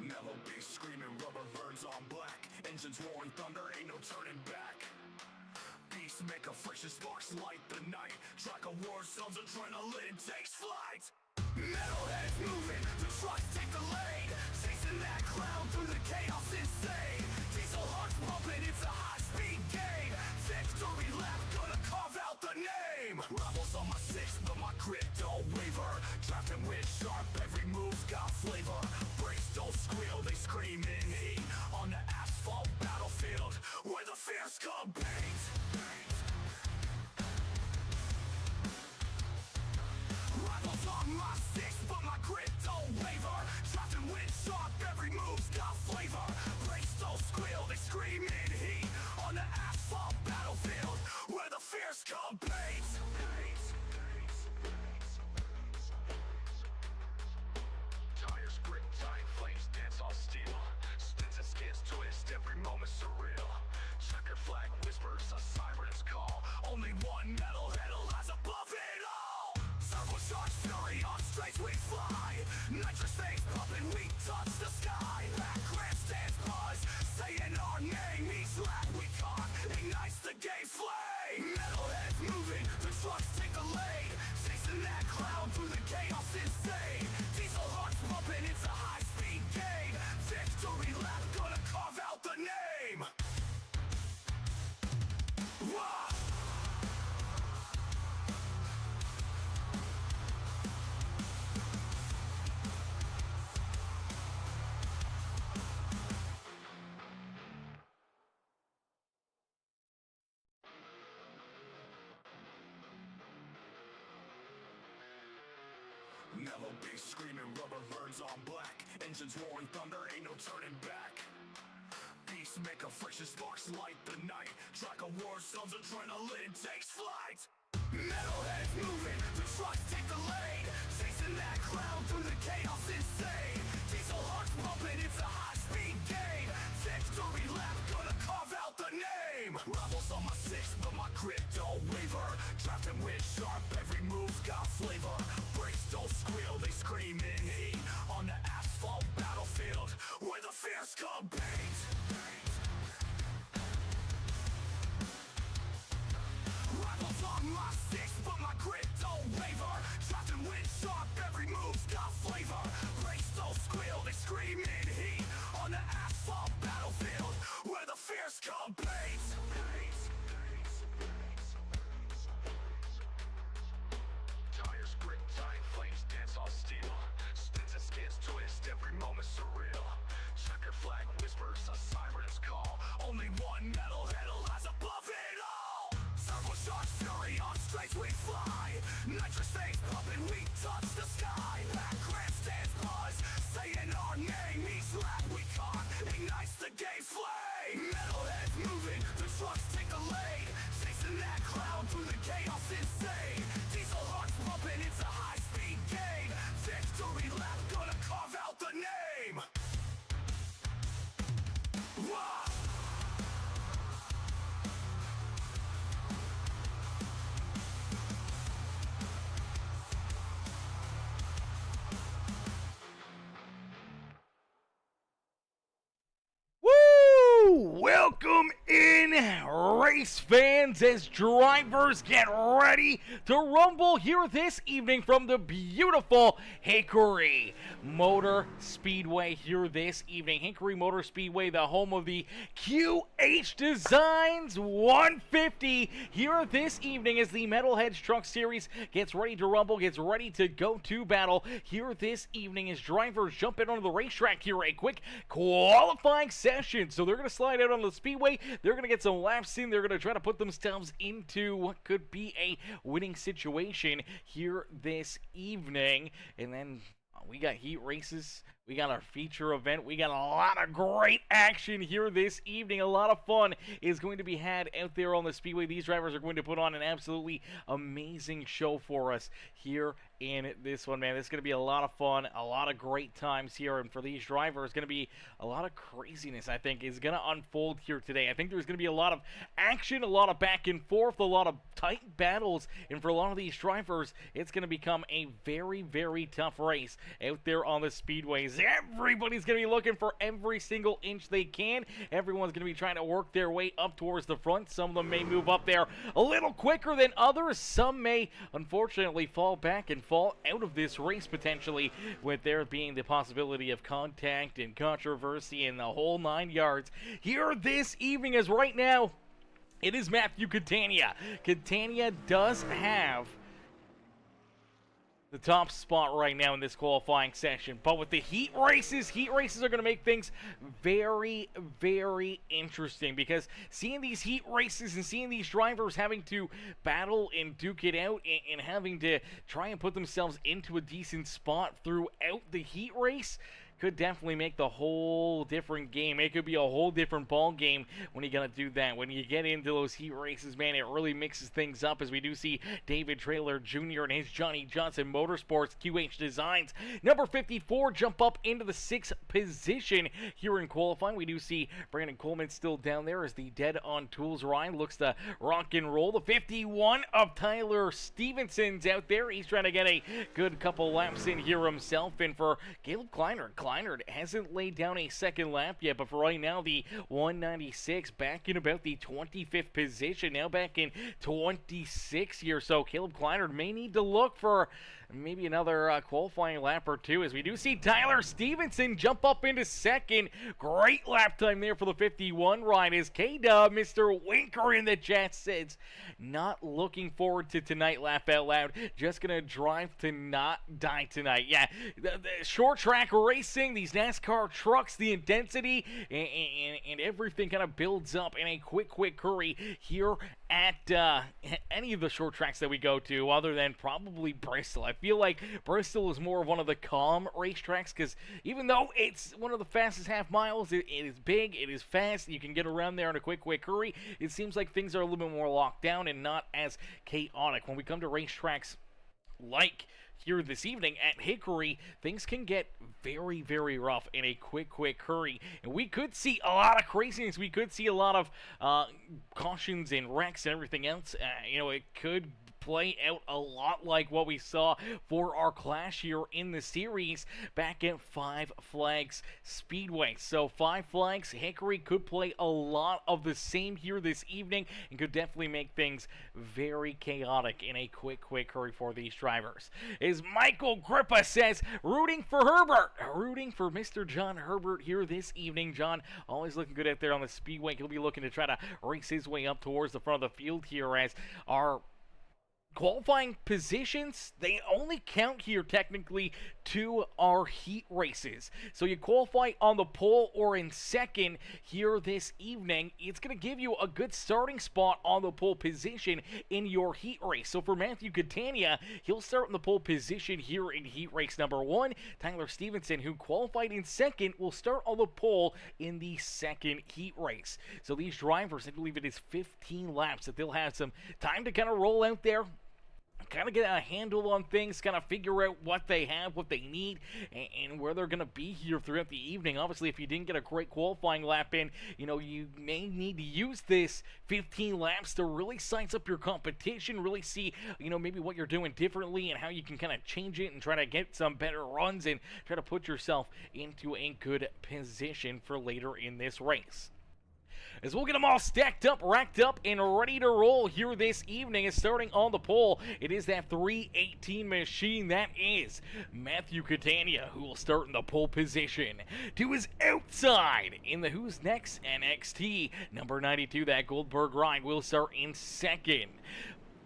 Mellow bass screaming, rubber burns on black. Engines roaring thunder, ain't no turning back. Beast make a friction, sparks light the night. Track of war zones, adrenaline takes flight. Metalheads moving, the trucks take the lead. Chasing that cloud through the chaos insane. Diesel hearts pumping, it's a high-speed game. Victory lap, gonna carve out the name. Rebels on my six, but my grip don't waver. Drafting with sharp, every move's got flavor. Brakes don't squeal, they scream in heat. On the asphalt battlefield, where the fears compete. Rivals on my six, but my grit don't waver. Drafting with sharp, every move's got flavor. Brakes don't squeal, they scream in heat. On the asphalt battlefield, where the fears compete. Tires grip tight, flames dance on steel. Spins and skins twist, every moment surreal. Checker flag whispers, a siren's call. Only one metalhead lies above it all. Circle charge fury, on straight we fly. Nitrous things pumping, we touch the sky. Back grandstands buzz, saying our name. Each lap we caught ignites the gay flame. Metalheads moving, the trucks take the lead. Chasing that cloud through the chaos insane. Diesel hearts pumping, it's a high-speed game. Victory lap, gonna carve out the name. Wah! Mellow bass screaming, rubber burns on black. Engines roaring thunder, ain't no turning back. Beast make a friction, sparks light the night. Track of war zones, adrenaline takes flight. Metalheads moving, the trucks take the lead. Chasing that cloud through the chaos insane. Diesel hearts pumping, it's a high-speed game. Victory lap, gonna carve out the name. Rebels on my six, but my grip don't waver. Drafting with sharp, every move's got flavor. Brakes don't squeal, they scream in heat. On the asphalt battlefield, where the fears compete. Rivals on my six, but my grit don't waver. Drafting with sharp, every move's got flavor. Brakes don't squeal, they scream in heat. On the asphalt battlefield, where the fears compete. Tires grip tight, flames dance on steel. Spins and skins twist, every moment surreal. Checker flag whispers, a siren's call. Only one metalhead lies above it all. Circle charge fury, on straight we fly. Nitrous things pumping, we touch the sky. Back grandstands buzz, saying our name. Each lap we caught ignites the gay flame. Metalheads moving, the trucks take the lead. Chasing that cloud through the chaos insane. Diesel hearts pumping, it's a high-speed game. Victory lap, gonna carve out the name. Wah! Woo! Welcome in, race fans, as drivers get ready to rumble here this evening from the beautiful Hickory Motor Speedway here this evening. Hickory Motor Speedway, the home of the QH Designs 150 here this evening as the Metalheads Truck Series gets ready to rumble, gets ready to go to battle here this evening as drivers jump in onto the racetrack here. A quick qualifying session. So they're going to slide out on the speedway. They're going to get some laps in. They're going to try to put themselves into what could be a winning situation here this evening. And then we got heat races. We got our feature event. We got a lot of great action here this evening. A lot of fun is going to be had out there on the speedway. These drivers are going to put on an absolutely amazing show for us here in this one, man. This is going to be a lot of fun, a lot of great times here, and for these drivers, it's going to be a lot of craziness, I think, is going to unfold here today. I think there's going to be a lot of action, a lot of back and forth, a lot of tight battles, and for a lot of these drivers, it's going to become a very, very tough race out there on the speedways. is everybody's going to be looking for every single inch they can. Everyone's going to be trying to work their way up towards the front. Some of them may move up there a little quicker than others. Some may, unfortunately, fall back and fall out of this race potentially, with there being the possibility of contact and controversy and the whole 9 yards here this evening. As right now, it is Matthew Catania. Catania does have the top spot right now in this qualifying session. But with the heat races are going to make things very, very interesting, because seeing these heat races and seeing these drivers having to battle and duke it out and having to try and put themselves into a decent spot throughout the heat race could definitely make the whole different game. It could be a whole different ball game when you gotta do that. When you get into those heat races, man, it really mixes things up, as we do see David Traylor Jr. and his Johnny Johnson Motorsports QH Designs number 54 jump up into the 6th position here in qualifying. We do see Brandon Coleman still down there as the Dead on Tools ride looks to rock and roll. The 51 of Tyler Stevenson's out there. He's trying to get a good couple laps in here himself. And for Caleb Kleinert hasn't laid down a second lap yet, but for right now, the 196 back in about the 25th position, now back in 26 here. So Caleb Kleinert may need to look for maybe another qualifying lap or two, as we do see Tyler Stevenson jump up into second. Great lap time there for the 51 ride, as K-Dub, Mr. Winker in the chat, says not looking forward to tonight, laugh out loud, just gonna drive to not die tonight. Yeah, the short track racing, these NASCAR trucks, the intensity and everything kind of builds up in a quick hurry here at any of the short tracks that we go to, other than probably Bristol. I feel like Bristol is more of one of the calm racetracks, because even though it's one of the fastest half miles, it is big, it is fast, you can get around there in a quick hurry. It seems like things are a little bit more locked down and not as chaotic. When we come to racetracks like here this evening at Hickory, things can get very, very rough in a quick hurry, and we could see a lot of craziness. We could see a lot of cautions and wrecks and everything else. It could play out a lot like what we saw for our clash here in the series back at Five Flags Speedway. So Five Flags, Hickory could play a lot of the same here this evening and could definitely make things very chaotic in a quick hurry for these drivers. As Michael Grippa says, rooting for Herbert, rooting for Mr. John Herbert here this evening. John always looking good out there on the speedway. He'll be looking to try to race his way up towards the front of the field here, as our qualifying positions, they only count here technically to our heat races. So you qualify on the pole or in second here this evening, it's going to give you a good starting spot on the pole position in your heat race. So for Matthew Catania, he'll start in the pole position here in heat race number 1. Tyler Stevenson, who qualified in second, will start on the pole in the second heat race. So these drivers, I believe it is 15 laps that they'll have some time to kind of roll out there, kind of get a handle on things, kind of figure out what they have, what they need, and where they're going to be here throughout the evening. Obviously, if you didn't get a great qualifying lap in, you may need to use this 15 laps to really size up your competition, really see, maybe what you're doing differently and how you can kind of change it and try to get some better runs and try to put yourself into a good position for later in this race. As we'll get them all stacked up, racked up, and ready to roll here this evening. And starting on the pole, it is that 318 machine. That is Matthew Catania, who will start in the pole position. To his outside, in the Who's Next NXT, number 92, that Goldberg ride, will start in second.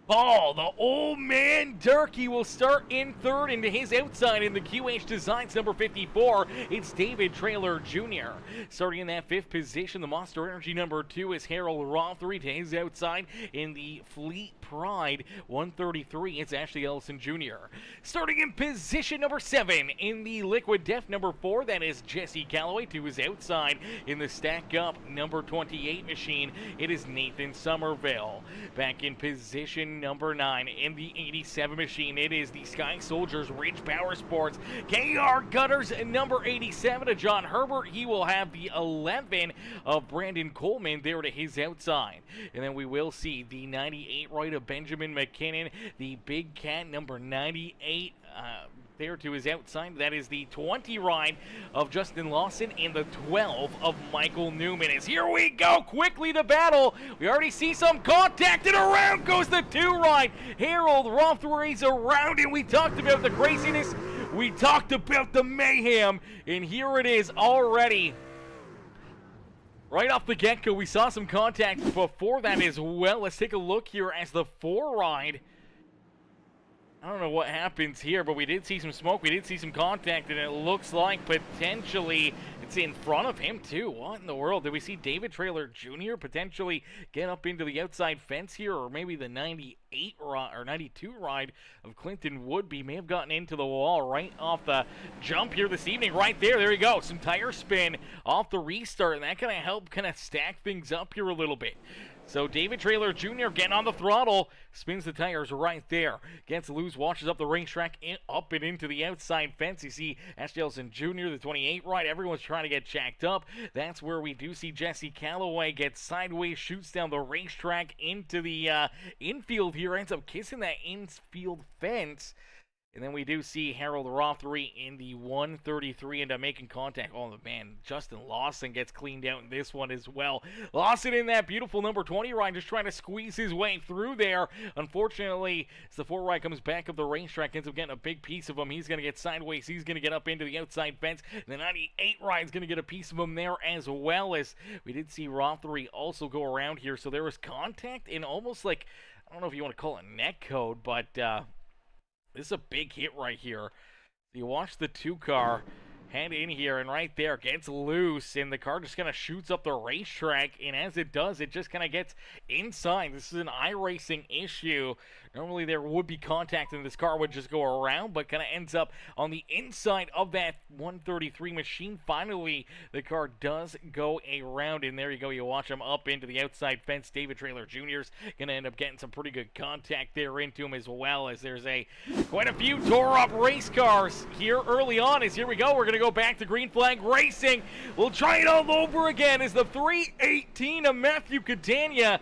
Paul, the old man Durkee, will start in third, and to his outside in the QH Designs number 54, it's David Traylor Jr. Starting in that 5th position, the Monster Energy number 2 is Harold Rothery. To his outside in the Fleet Pride 133, it's Ashley Ellison Jr. Starting in position number 7 in the Liquid Death number 4, that is Jesse Calloway. To his outside in the Stack Up number 28 machine, it is Nathan Somerville. Back in position number 9 in the 87 machine, it is the Sky Soldiers Ridge Power Sports KR Gutters number 87 to John Herbert. He will have the 11 of Brandon Coleman there to his outside. And then we will see the 98 right of Benjamin McKinnon, the Big Cat number 98 there to his outside. That is the 20 ride of Justin Lawson and the 12 of Michael Newman. As here we go, quickly to battle. We already see some contact, and around goes the 2 ride. Harold Rothwary's around, and we talked about the craziness. We talked about the mayhem, and here it is already. Right off the get-go, we saw some contact before that as well. Let's take a look here as the 4 ride. I don't know what happens here, but we did see some smoke. We did see some contact, and it looks like potentially it's in front of him, too. What in the world? Did we see David Traylor Jr. potentially get up into the outside fence here, or maybe the 98 or 92 ride of Clinton Woodby may have gotten into the wall right off the jump here this evening. Right there, there you go. Some tire spin off the restart, and that kind of helped kind of stack things up here a little bit. So David Traylor Jr. getting on the throttle, spins the tires right there. Gets loose, washes up the racetrack, up and into the outside fence. You see Ash Elson Jr., the 28 ride. Everyone's trying to get jacked up. That's where we do see Jesse Calloway get sideways, shoots down the racetrack into the infield here. Ends up kissing that infield fence. And then we do see Harold Rothery in the 133 end up making contact. Oh, man, Justin Lawson gets cleaned out in this one as well. Lawson in that beautiful number 20 ride, just trying to squeeze his way through there. Unfortunately, as the 4 ride comes back up the racetrack, ends up getting a big piece of him. He's going to get sideways. He's going to get up into the outside fence. And the 98 ride is going to get a piece of him there as well, as we did see Rothery also go around here. So there was contact in almost like, I don't know if you want to call it net code, but this is a big hit right here. You watch the 2 car head in here, and right there gets loose, and the car just kind of shoots up the racetrack, and as it does, it just kind of gets inside. This is an iRacing issue. Normally there would be contact and this car would just go around, but kind of ends up on the inside of that 133 machine. Finally, the car does go around, and there you go. You watch him up into the outside fence. David Traylor Jr. is going to end up getting some pretty good contact there into him, as well as there's quite a few tore-up race cars here early on. As here we go, we're going to go back to green flag racing. We'll try it all over again as the 318 of Matthew Catania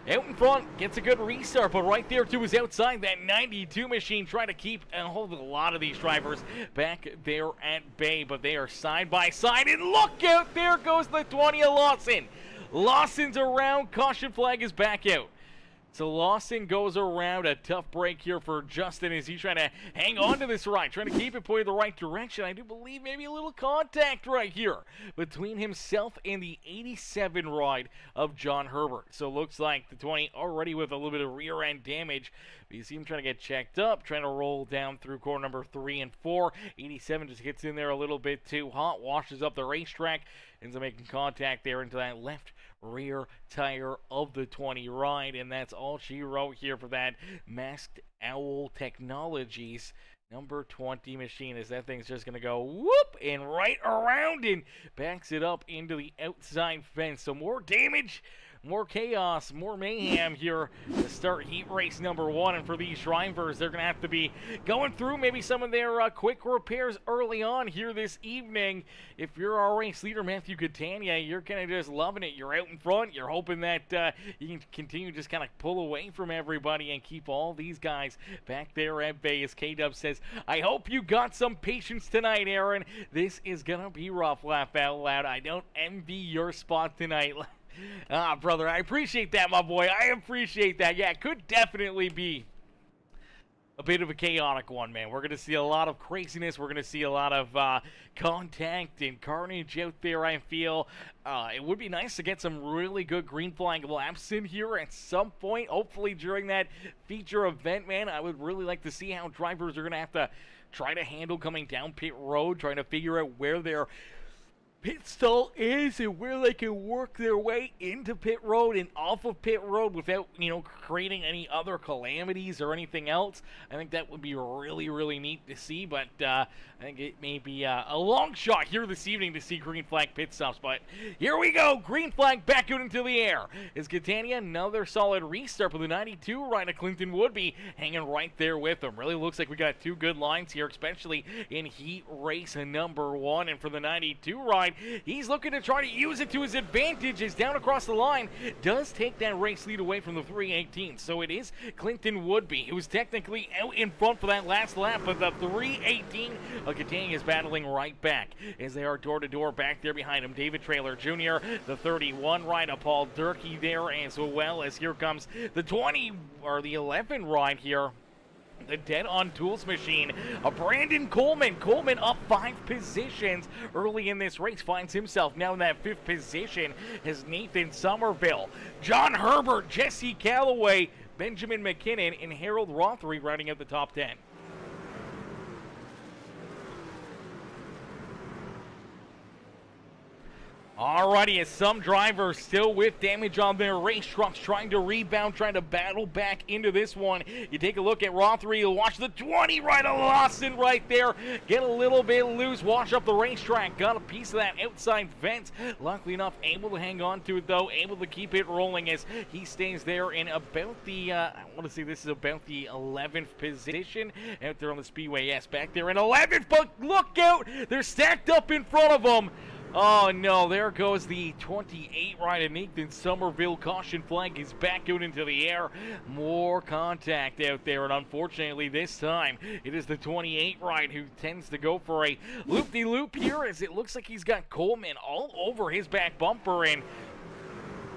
out in front gets a good restart, but right there to his outside, that 92 machine trying to keep and hold a lot of these drivers back there at bay, but they are side by side, and look out, there goes the 20 of Lawson. Lawson's around, caution flag is back out. So Lawson goes around. A tough break here for Justin as he's trying to hang on to this ride, trying to keep it pointed the right direction. I do believe maybe a little contact right here between himself and the 87 ride of John Herbert. So it looks like the 20 already with a little bit of rear end damage. But you see him trying to get checked up, trying to roll down through corner number 3 and 4. 87 just gets in there a little bit too hot, washes up the racetrack, ends up making contact there into that left rear tire of the 20 ride, and that's all she wrote here for that Masked Owl Technologies number 20 machine, as that thing's just gonna go whoop and right around and backs it up into the outside fence. So more damage, more chaos, more mayhem here to start heat race number 1. And for these drivers, they're going to have to be going through maybe some of their quick repairs early on here this evening. If you're our race leader, Matthew Catania, you're kind of just loving it. You're out in front. You're hoping that you can continue to just kind of pull away from everybody and keep all these guys back there at bay. As K-Dub says, I hope you got some patience tonight, Aaron. This is going to be rough, laugh out loud. I don't envy your spot tonight. Ah, brother, I appreciate that, my boy. I appreciate that. Yeah, it could definitely be a bit of a chaotic one, man. We're going to see a lot of craziness. We're going to see a lot of contact and carnage out there, I feel. It would be nice to get some really good green flag laps in here at some point, hopefully during that feature event, man. I would really like to see how drivers are going to have to try to handle coming down pit road, trying to figure out where they're pit stall is and where they can work their way into pit road and off of pit road without, creating any other calamities or anything else. I think that would be really, really neat to see, but I think it may be a long shot here this evening to see green flag pit stops. But here we go, green flag back out into the air. Is Catania another solid restart with the 92 right of Clinton Woodby hanging right there with him. Really looks like we got two good lines here, especially in heat race number 1. And for the 92 ride, ride. He's looking to try to use it to his advantage. Is down across the line. Does take that race lead away from the 318. So it is Clinton Woodby, who's technically out in front for that last lap, but the 318 of Catania is battling right back as they are door-to-door back there behind him. David Traylor Jr., the 31 ride of Paul Durkee there, as well as here comes the 20 or the 11 ride here. The Dead on Tools machine, Brandon Coleman. Coleman up 5 positions early in this race, finds himself now in that 5th position as Nathan Somerville, John Herbert, Jesse Calloway, Benjamin McKinnon, and Harold Rothery riding out the top 10. Alrighty, as some drivers still with damage on their race trucks, trying to rebound, trying to battle back into this one. You take a look at Rothery, you watch the 20 right of Lawson right there. Get a little bit loose, wash up the racetrack. Got a piece of that outside fence. Luckily enough, able to hang on to it though, able to keep it rolling as he stays there in about the, I want to say this is about the 11th position out there on the speedway. Yes, back there in 11th, but look out, they're stacked up in front of them. Oh no, there goes the 28 ride of Nathan Somerville. Caution flag is back out into the air. More contact out there, and unfortunately this time it is the 28 ride who tends to go for a loop-de-loop here, as it looks like he's got Coleman all over his back bumper, and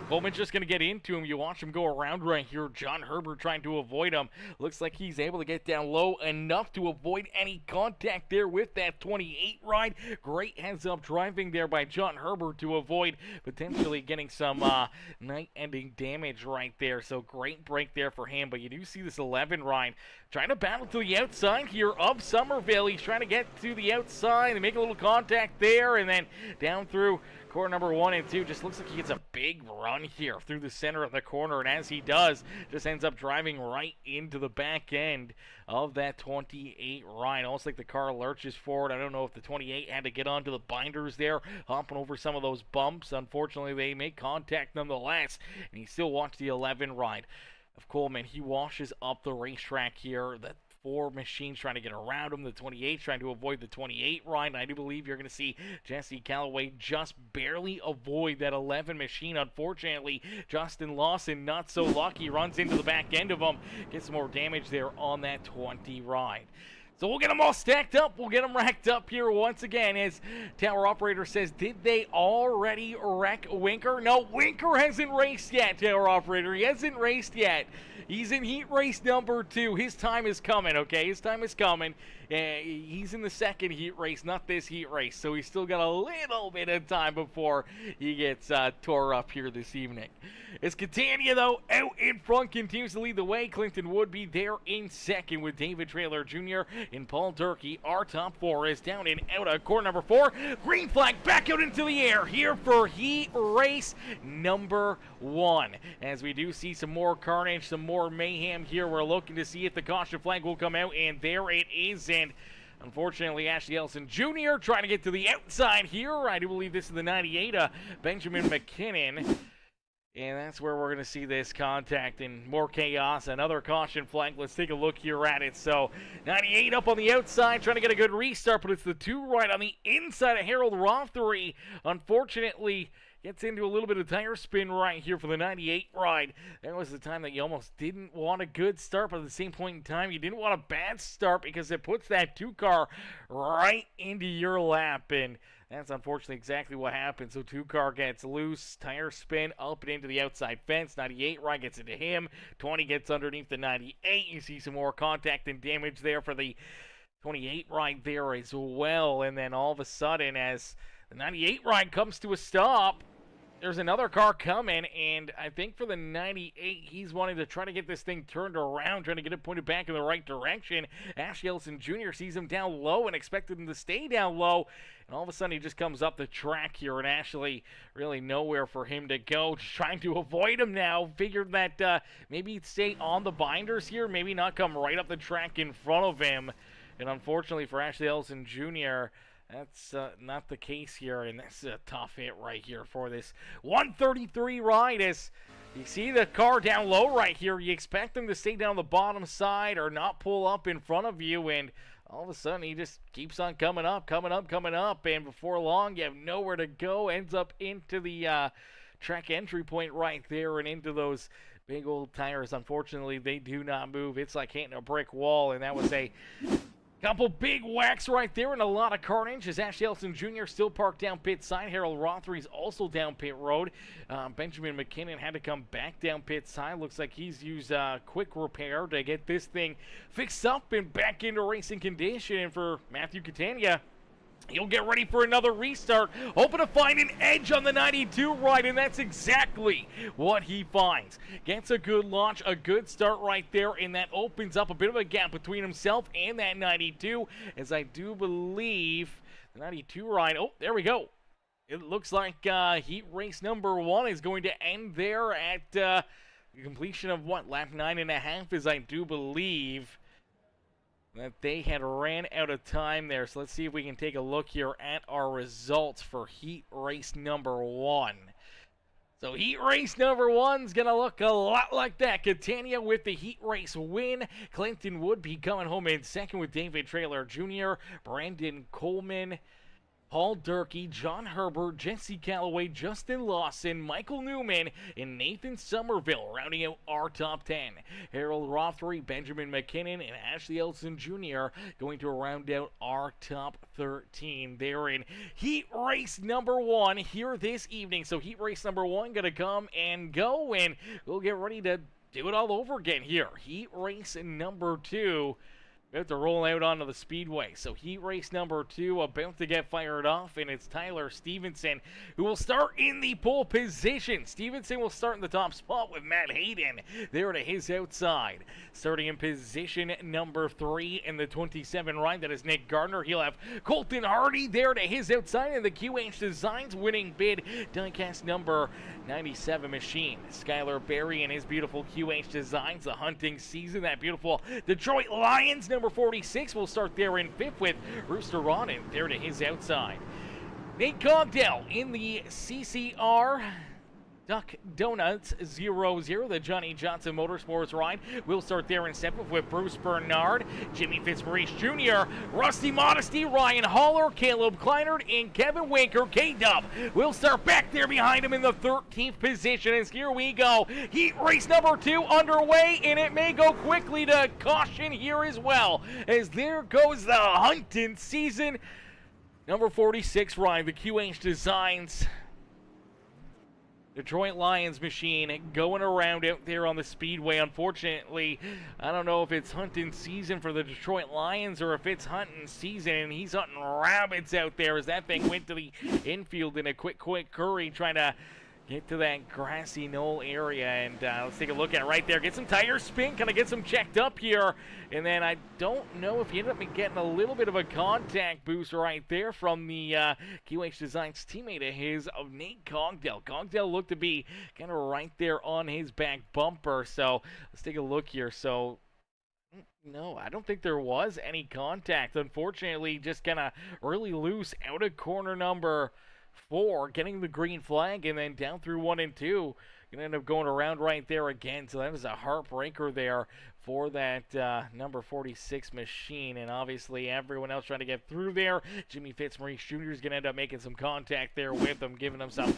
Coleman's just going to get into him. You watch him go around right here. John Herbert trying to avoid him. Looks like he's able to get down low enough to avoid any contact there with that 28 ride. Great heads-up driving there by John Herbert to avoid potentially getting some night-ending damage right there. So great break there for him. But you do see this 11 ride trying to battle to the outside here of Somerville. He's trying to get to the outside and make a little contact there, and then down through corner number 1 and 2. Just looks like he gets a big run here through the center of the corner, and as he does, just ends up driving right into the back end of that 28 ride. Almost like the car lurches forward. I don't know if the 28 had to get onto the binders there, hopping over some of those bumps. Unfortunately, they make contact nonetheless, and he still watched the 11 ride of Coleman. He washes up the racetrack here. The 4 machines trying to get around him. The 28 trying to avoid the 28 ride. And I do believe you're going to see Jesse Calloway just barely avoid that 11 machine. Unfortunately, Justin Lawson not so lucky. Runs into the back end of him. Gets some more damage there on that 20 ride. So we'll get them all stacked up. We'll get them racked up here once again, as Tower Operator says, did they already wreck Winker? No, Winker hasn't raced yet, Tower Operator. He hasn't raced yet. He's in heat race number 2. His time is coming, okay? His time is coming. He's in the second heat race, not this heat race. So he's still got a little bit of time before he gets tore up here this evening. As Catania, though, out in front, continues to lead the way. Clinton Woodby there in second with David Traylor Jr. and Paul Durkee. Our top 4 is down and out of corner number 4. Green flag back out into the air here for heat race number 1. As we do see some more carnage, some more mayhem here. We're looking to see if the caution flag will come out, and there it is. And unfortunately, Ashley Ellison Jr. trying to get to the outside here. I do believe this is the 98, Benjamin McKinnon. And that's where we're going to see this contact and more chaos. Another caution flag. Let's take a look here at it. So 98 up on the outside, trying to get a good restart, but it's the 2 right on the inside of Harold Rothery. Unfortunately, gets into a little bit of tire spin right here for the 98 ride. That was the time that you almost didn't want a good start, but at the same point in time, you didn't want a bad start because it puts that 2 car right into your lap. And that's unfortunately exactly what happened. So 2 car gets loose, tire spin up and into the outside fence. 98 ride gets into him. 20 gets underneath the 98. You see some more contact and damage there for the 28 ride there as well. And then all of a sudden, as the 98 ride comes to a stop, there's another car coming, and I think for the 98, he's wanting to try to get this thing turned around, trying to get it pointed back in the right direction. Ashley Ellison Jr. sees him down low and expected him to stay down low, and all of a sudden he just comes up the track here, and Ashley really nowhere for him to go, just trying to avoid him now. Figured that maybe he'd stay on the binders here, maybe not come right up the track in front of him, and unfortunately for Ashley Ellison Jr., that's not the case here, and that's a tough hit right here for this 133 ride. As you see the car down low right here, you expect them to stay down the bottom side or not pull up in front of you, and all of a sudden he just keeps on coming up, and before long you have nowhere to go. Ends up into the track entry point right there and into those big old tires. Unfortunately, they do not move. It's like hitting a brick wall, and that was a couple big whacks right there and a lot of carnage as Ashley Elson Jr. still parked down pit side. Harold Rothery's also down pit road. Benjamin McKinnon had to come back down pit side. Looks like he's used quick repair to get this thing fixed up and back into racing condition. And for Matthew Catania, he'll get ready for another restart, hoping to find an edge on the 92 ride, and that's exactly what he finds. Gets a good launch, a good start right there, and that opens up a bit of a gap between himself and that 92, as I do believe the 92 ride, oh, there we go. It looks like heat race number 1 is going to end there at the completion of, what, lap 9.5, as I do believe that they had ran out of time there. So let's see if we can take a look here at our results for heat race number 1. So heat race number 1's going to look a lot like that. Catania with the heat race win. Clinton Woodby coming home in second with David Traylor Jr., Brandon Coleman, Paul Durkee, John Herbert, Jesse Calloway, Justin Lawson, Michael Newman, and Nathan Somerville rounding out our top 10. Harold Rothery, Benjamin McKinnon, and Ashley Elson Jr. going to round out our top 13. They're in heat race number 1 here this evening. So heat race number 1 going to come and go, and we'll get ready to do it all over again here. Heat race number 2. We have to roll out onto the speedway. So heat race number 2 about to get fired off, and it's Tyler Stevenson who will start in the pole position. Stevenson will start in the top spot with Matt Hayden there to his outside. Starting in position number 3 in the 27 ride, that is Nick Gardner. He'll have Colton Hardy there to his outside in the QH Designs winning bid diecast number 97 machine. Skylar Berry and his beautiful QH Designs, the hunting season, that beautiful Detroit Lions number 46 will start there in 5th with Rooster Ronin there to his outside. Nate Cogdell in the CCR Duck Donuts 0-0, the Johnny Johnson Motorsports ride. We'll start there in 7th with Bruce Bernard, Jimmy Fitzmaurice Jr., Rusty Modesty, Ryan Haller, Caleb Kleinert, and Kevin Winker. K-Dub will start back there behind him in the 13th position. As here we go, heat race number 2 underway, and it may go quickly to caution here as well, as there goes the hunting season. Number 46 ride, the QH Designs Detroit Lions machine going around out there on the speedway. Unfortunately, I don't know if it's hunting season for the Detroit Lions or if it's hunting season and he's hunting rabbits out there, as that thing went to the infield in a quick hurry trying to get to that grassy knoll area. And let's take a look at it right there. Get some tire spin, kind of get some checked up here. And then I don't know if he ended up getting a little bit of a contact boost right there from the QH Designs teammate of his, of Nate Cogdell. Cogdell looked to be kind of right there on his back bumper. So let's take a look here. So no, I don't think there was any contact. Unfortunately, just kind of really loose out of corner number 4, getting the green flag, and then down through 1 and 2. Gonna end up going around right there again. So that was a heartbreaker there for that number 46 machine, and obviously everyone else trying to get through there. Jimmy Fitzmaurice Jr. is gonna end up making some contact there with him, giving him some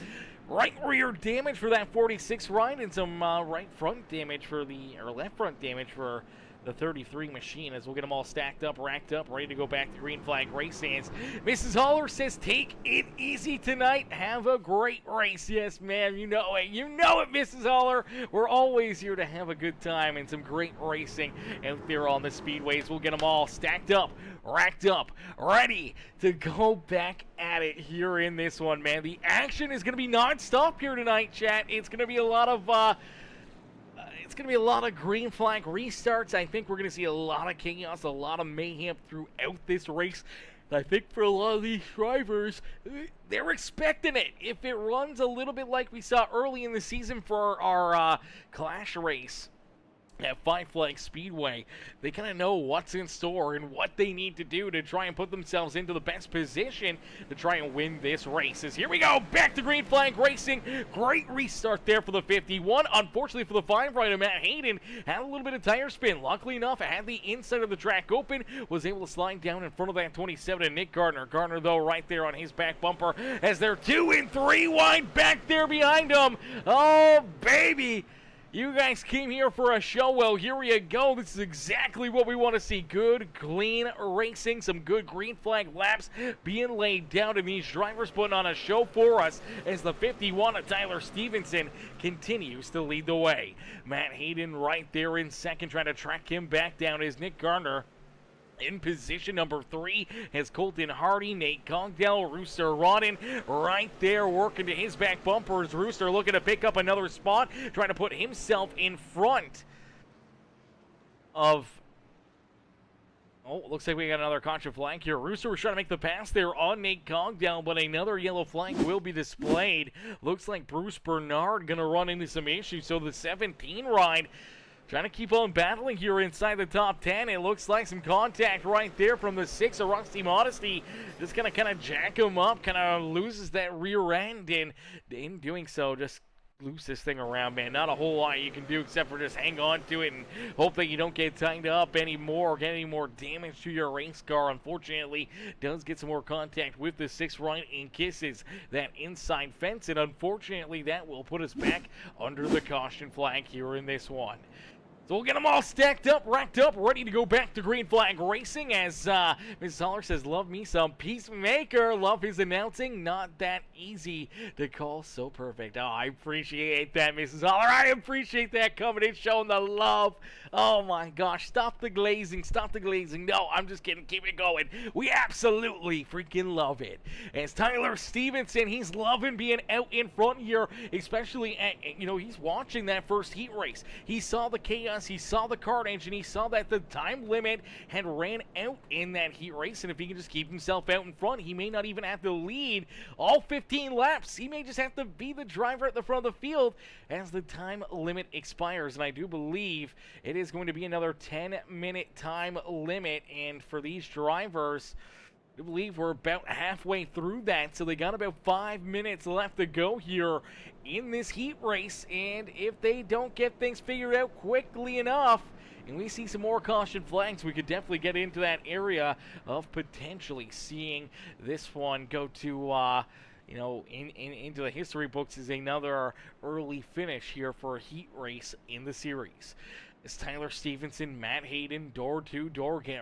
right rear damage for that 46 ride, and some right front damage for the, or left front damage for the 33 machine, as we'll get them all stacked up, racked up, ready to go back to green flag race stands. Mrs. Holler says, take it easy tonight. Have a great race. Yes, ma'am. You know it. You know it, Mrs. Holler. We're always here to have a good time and some great racing out there on the speedways. We'll get them all stacked up, racked up, ready to go back at it here in this one, man. The action is going to be non-stop here tonight, chat. It's going to be a lot of green flag restarts. I think we're going to see a lot of chaos, a lot of mayhem throughout this race. I think for a lot of these drivers, they're expecting it. If it runs a little bit like we saw early in the season for our Clash race, at Five Flag Speedway. They kind of know what's in store and what they need to do to try and put themselves into the best position to try and win this race. As here we go, back to Green Flag Racing. Great restart there for the 51. Unfortunately for the 5 rider, Matt Hayden had a little bit of tire spin. Luckily enough, it had the inside of the track open, was able to slide down in front of that 27 and Nick Gardner. Gardner, though, right there on his back bumper as they're 2 and 3 wide back there behind him. Oh, baby. You guys came here for a show. Well, here we go. This is exactly what we want to see. Good, clean racing. Some good green flag laps being laid down. And these drivers putting on a show for us as the 51 of Tyler Stevenson continues to lead the way. Matt Hayden right there in second, trying to track him back down is Nick Gardner. In position number 3 has Colton Hardy, Nate Congdale, Rooster Rodden right there working to his back bumpers. Rooster looking to pick up another spot, trying to put himself in front of... Oh, looks like we got another caution flag here. Rooster was trying to make the pass there on Nate Congdale, but another yellow flag will be displayed. Looks like Bruce Bernard going to run into some issues, so the 17 ride trying to keep on battling here inside the top 10. It looks like some contact right there from the 6 of Rusty Modesty. Just going to kind of jack him up, kind of loses that rear end, and in doing so, just loose this thing around, man. Not a whole lot you can do except for just hang on to it and hope that you don't get tied up anymore or get any more damage to your race car. Unfortunately, does get some more contact with the 6 right and kisses that inside fence, and unfortunately that will put us back under the caution flag here in this one. So we'll get them all stacked up, racked up, ready to go back to Green Flag Racing as Mrs. Holler says, love me some Peacemaker. Love his announcing. Not that easy to call so perfect. Oh, I appreciate that, Mrs. Holler. I appreciate that coming in, showing the love. Oh, my gosh. Stop the glazing. Stop the glazing. No, I'm just kidding. Keep it going. We absolutely freaking love it. As Tyler Stevenson, he's loving being out in front here, especially at, he's watching that first heat race. He saw the chaos. He saw the carnage, and he saw that the time limit had ran out in that heat race, and if he can just keep himself out in front, he may not even have to lead all 15 laps. He may just have to be the driver at the front of the field as the time limit expires, and I do believe it is going to be another 10-minute time limit, and for these drivers, I believe we're about halfway through that, so they got about 5 minutes left to go here in this heat race, and if they don't get things figured out quickly enough, and we see some more caution flags, we could definitely get into that area of potentially seeing this one go to, into the history books as another early finish here for a heat race in the series. It's Tyler Stevenson, Matt Hayden, door to door. Get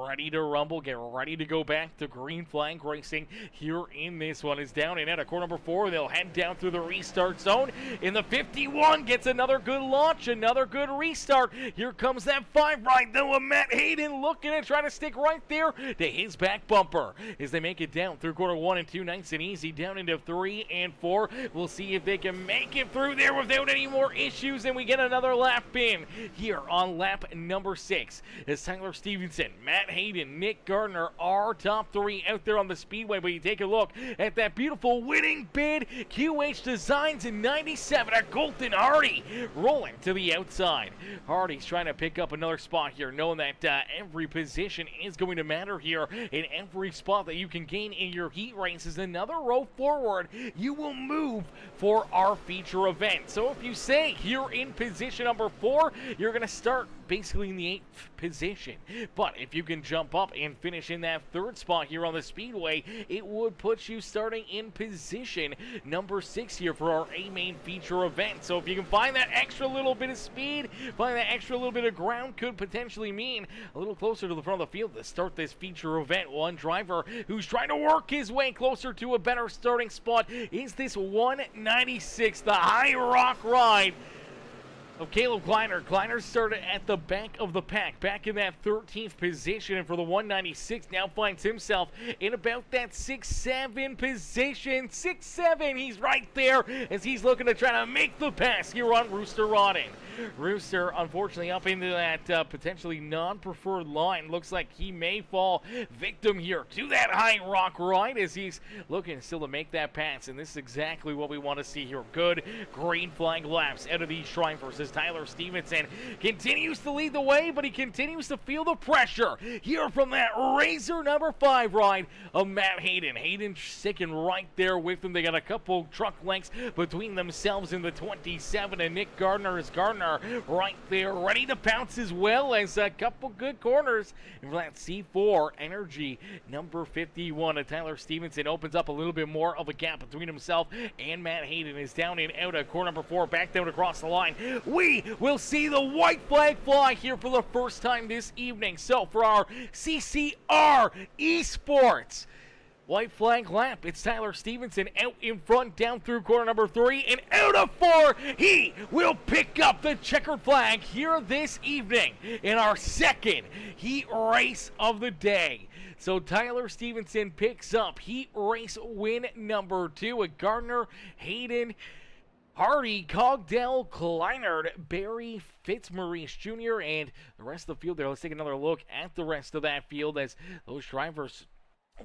ready to rumble. Get ready to go back to Green Flag Racing here in this one. Is down in at a corner number 4. They'll head down through the restart zone. In the 51, gets another good launch, another good restart. Here comes that 5 right though. Matt Hayden looking to try to stick right there to his back bumper as they make it down through corner 1 and 2. Nice and easy down into 3 and 4. We'll see if they can make it through there without any more issues, and we get another lap in here on lap number 6 as Tyler Stevenson, Matt Hayden, Nick Gardner are top 3 out there on the speedway. But you take a look at that beautiful winning bid, QH Designs in 97 at Colton Hardy rolling to the outside. Hardy's trying to pick up another spot here, knowing that every position is going to matter here, in every spot that you can gain in your heat race is another row forward. You will move for our feature event. So if you say here in position number 4, you're going to start basically in the 8th position. But if you can jump up and finish in that 3rd spot here on the speedway, it would put you starting in position number 6 here for our A-main feature event. So if you can find that extra little bit of speed, find that extra little bit of ground, could potentially mean a little closer to the front of the field to start this feature event. One driver who's trying to work his way closer to a better starting spot is this 196, the High Rock ride of Caleb Kleiner. Kleiner started at the back of the pack, back in that 13th position, and for the 196 now finds himself in about that 6-7 position. 6-7, he's right there as he's looking to try to make the pass here on Rooster Rodden. Rooster, unfortunately, up into that potentially non-preferred line. Looks like he may fall victim here to that High Rock ride as he's looking still to make that pass, and this is exactly what we want to see here. Good green flag laps out of these drivers as as Tyler Stevenson continues to lead the way, but he continues to feel the pressure here from that Razor number 5 ride of Matt Hayden. Hayden sticking right there with him. They got a couple truck lengths between themselves in the 27, and Nick Gardner is right there, ready to pounce as well as a couple good corners. And for that C4 Energy number 51, and Tyler Stevenson opens up a little bit more of a gap between himself and Matt Hayden. Is down and out of corner number 4, back down across the line. We will see the white flag fly here for the first time this evening. So for our CCR Esports white flag lap, it's Tyler Stevenson out in front, down through corner number 3, and out of 4, he will pick up the checkered flag here this evening in our second heat race of the day. So Tyler Stevenson picks up heat race win number 2 with Gardner, Hayden, Hardy, Cogdell, Kleinert, Barry, Fitzmaurice Jr., and the rest of the field there. Let's take another look at the rest of that field as those drivers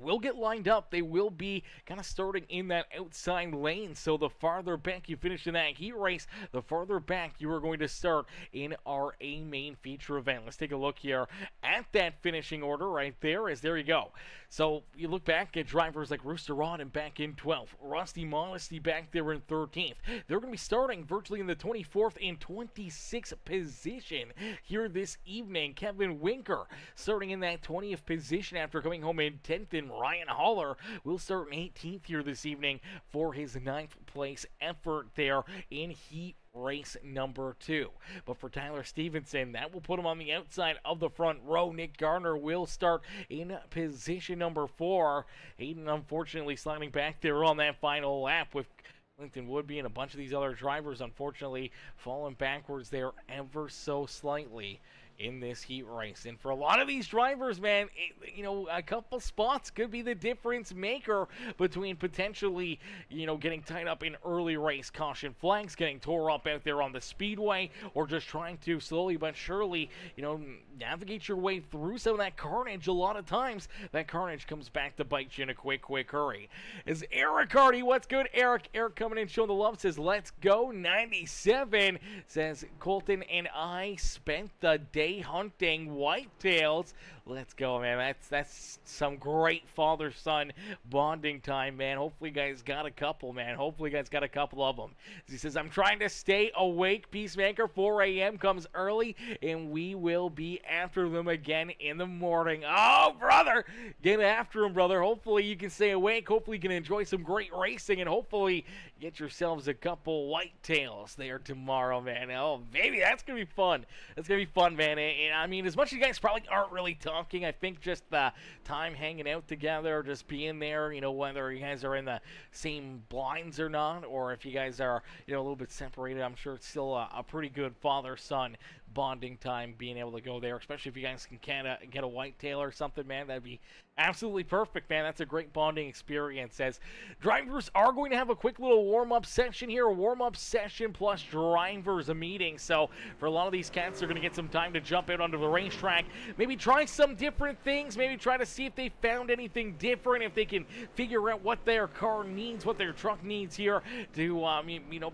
will get lined up. They will be kind of starting in that outside lane. So the farther back you finish in that heat race, the farther back you are going to start in our A main feature event. Let's take a look here at that finishing order right there. There you go. So you look back at drivers like Rooster Rodden back in 12th, Rusty Modesty back there in 13th. They're going to be starting virtually in the 24th and 26th position here this evening. Kevin Winker starting in that 20th position after coming home in 10th, and Ryan Haller will start in 18th here this evening for his 9th place effort there in heat race number 2. But for Tyler Stevenson, that will put him on the outside of the front row. Nick Garner will start in position number 4. Hayden unfortunately sliding back there on that final lap, with Clinton Woodby and a bunch of these other drivers unfortunately falling backwards there ever so slightly in this heat race. And for a lot of these drivers, man, a couple spots could be the difference maker between potentially, getting tied up in early race caution flags, getting tore up out there on the speedway, or just trying to slowly but surely, navigate your way through some of that carnage. A lot of times that carnage comes back to bite you in a quick hurry. Is Eric Hardy? What's good, Eric? Eric coming in showing the love, says let's go 97, says Colton and I spent the day hunting whitetails. Let's go, man. That's some great father-son bonding time, man. Hopefully you guys got a couple, man. Hopefully you guys got a couple of them. He says, I'm trying to stay awake, Peacemaker. 4 a.m. comes early, and we will be after them again in the morning. Oh, brother! Get after them, brother. Hopefully you can stay awake. Hopefully you can enjoy some great racing, and hopefully get yourselves a couple whitetails there tomorrow, man. Oh, baby, that's going to be fun. That's going to be fun, man. And I mean, as much as you guys probably aren't really talking, I think just the time hanging out together, just being there, whether you guys are in the same blinds or not, or if you guys are, a little bit separated, I'm sure it's still a pretty good father-son bonding time being able to go there, especially if you guys can get a whitetail or something, man. That'd be absolutely perfect, man. That's a great bonding experience. As drivers are going to have a quick little warm-up session here, a warm-up session plus drivers a meeting. So for a lot of these cats, they're going to get some time to jump out onto the racetrack, maybe try some different things, maybe try to see if they found anything different, if they can figure out what their car needs, what their truck needs here to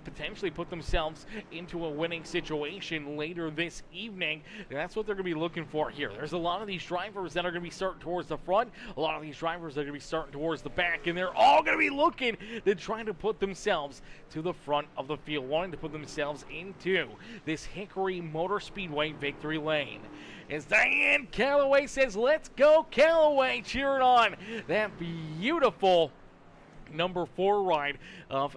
potentially put themselves into a winning situation later this evening. And that's what they're going to be looking for here. There's a lot of these drivers that are going to be starting towards the front, a lot of these drivers are going to be starting towards the back, and they're all going to be looking to try to put themselves to the front of the field, wanting to put themselves into this Hickory Motor Speedway victory lane. As Diane Calloway says, let's go Calloway, cheering on that beautiful number 4 ride of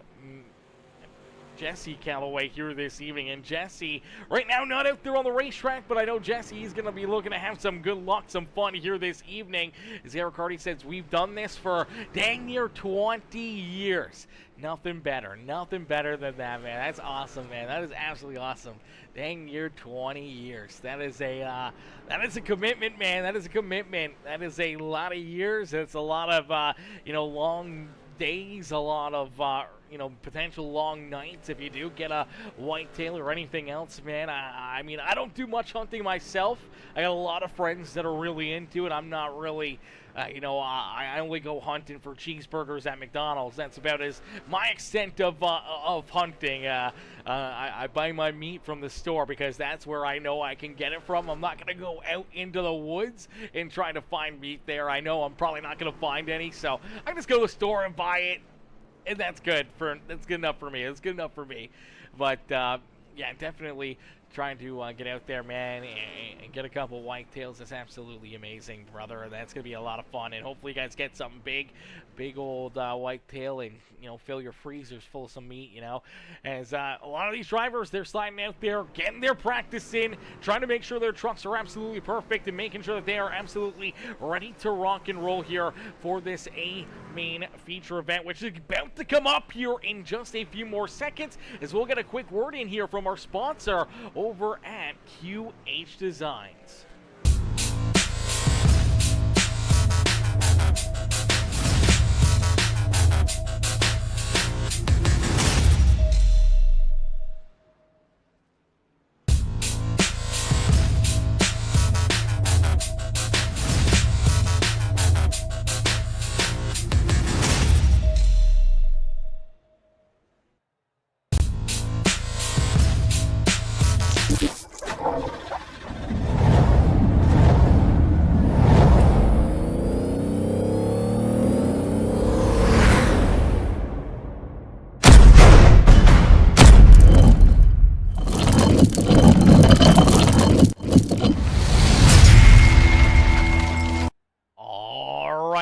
Jesse Calloway here this evening. And Jesse, right now, not out there on the racetrack, but I know Jesse is going to be looking to have some good luck, some fun here this evening. As Eric Hardy says, we've done this for dang near 20 years. Nothing better than that, man. That's awesome, man. That is absolutely awesome. Dang near 20 years. That is a commitment, man. That is a commitment. That is a lot of years. It's a lot of long days, a lot of potential long nights if you do get a whitetail or anything else, man. I mean, I don't do much hunting myself. I got a lot of friends that are really into it. I'm not really, I only go hunting for cheeseburgers at McDonald's. That's about my extent of hunting. I buy my meat from the store because that's where I know I can get it from. I'm not going to go out into the woods and try to find meat there. I know I'm probably not going to find any, so I just go to the store and buy it, and that's good enough for me. It's good enough for me. But yeah, definitely trying to get out there, man, and get a couple whitetails. Is absolutely amazing, brother. That's gonna be a lot of fun, and hopefully you guys get something big old whitetail, and fill your freezers full of some meat. As a lot of these drivers, they're sliding out there, getting their practice in, trying to make sure their trucks are absolutely perfect, and making sure that they are absolutely ready to rock and roll here for this main feature event, which is about to come up here in just a few more seconds, as we'll get a quick word in here from our sponsor over at QH Designs.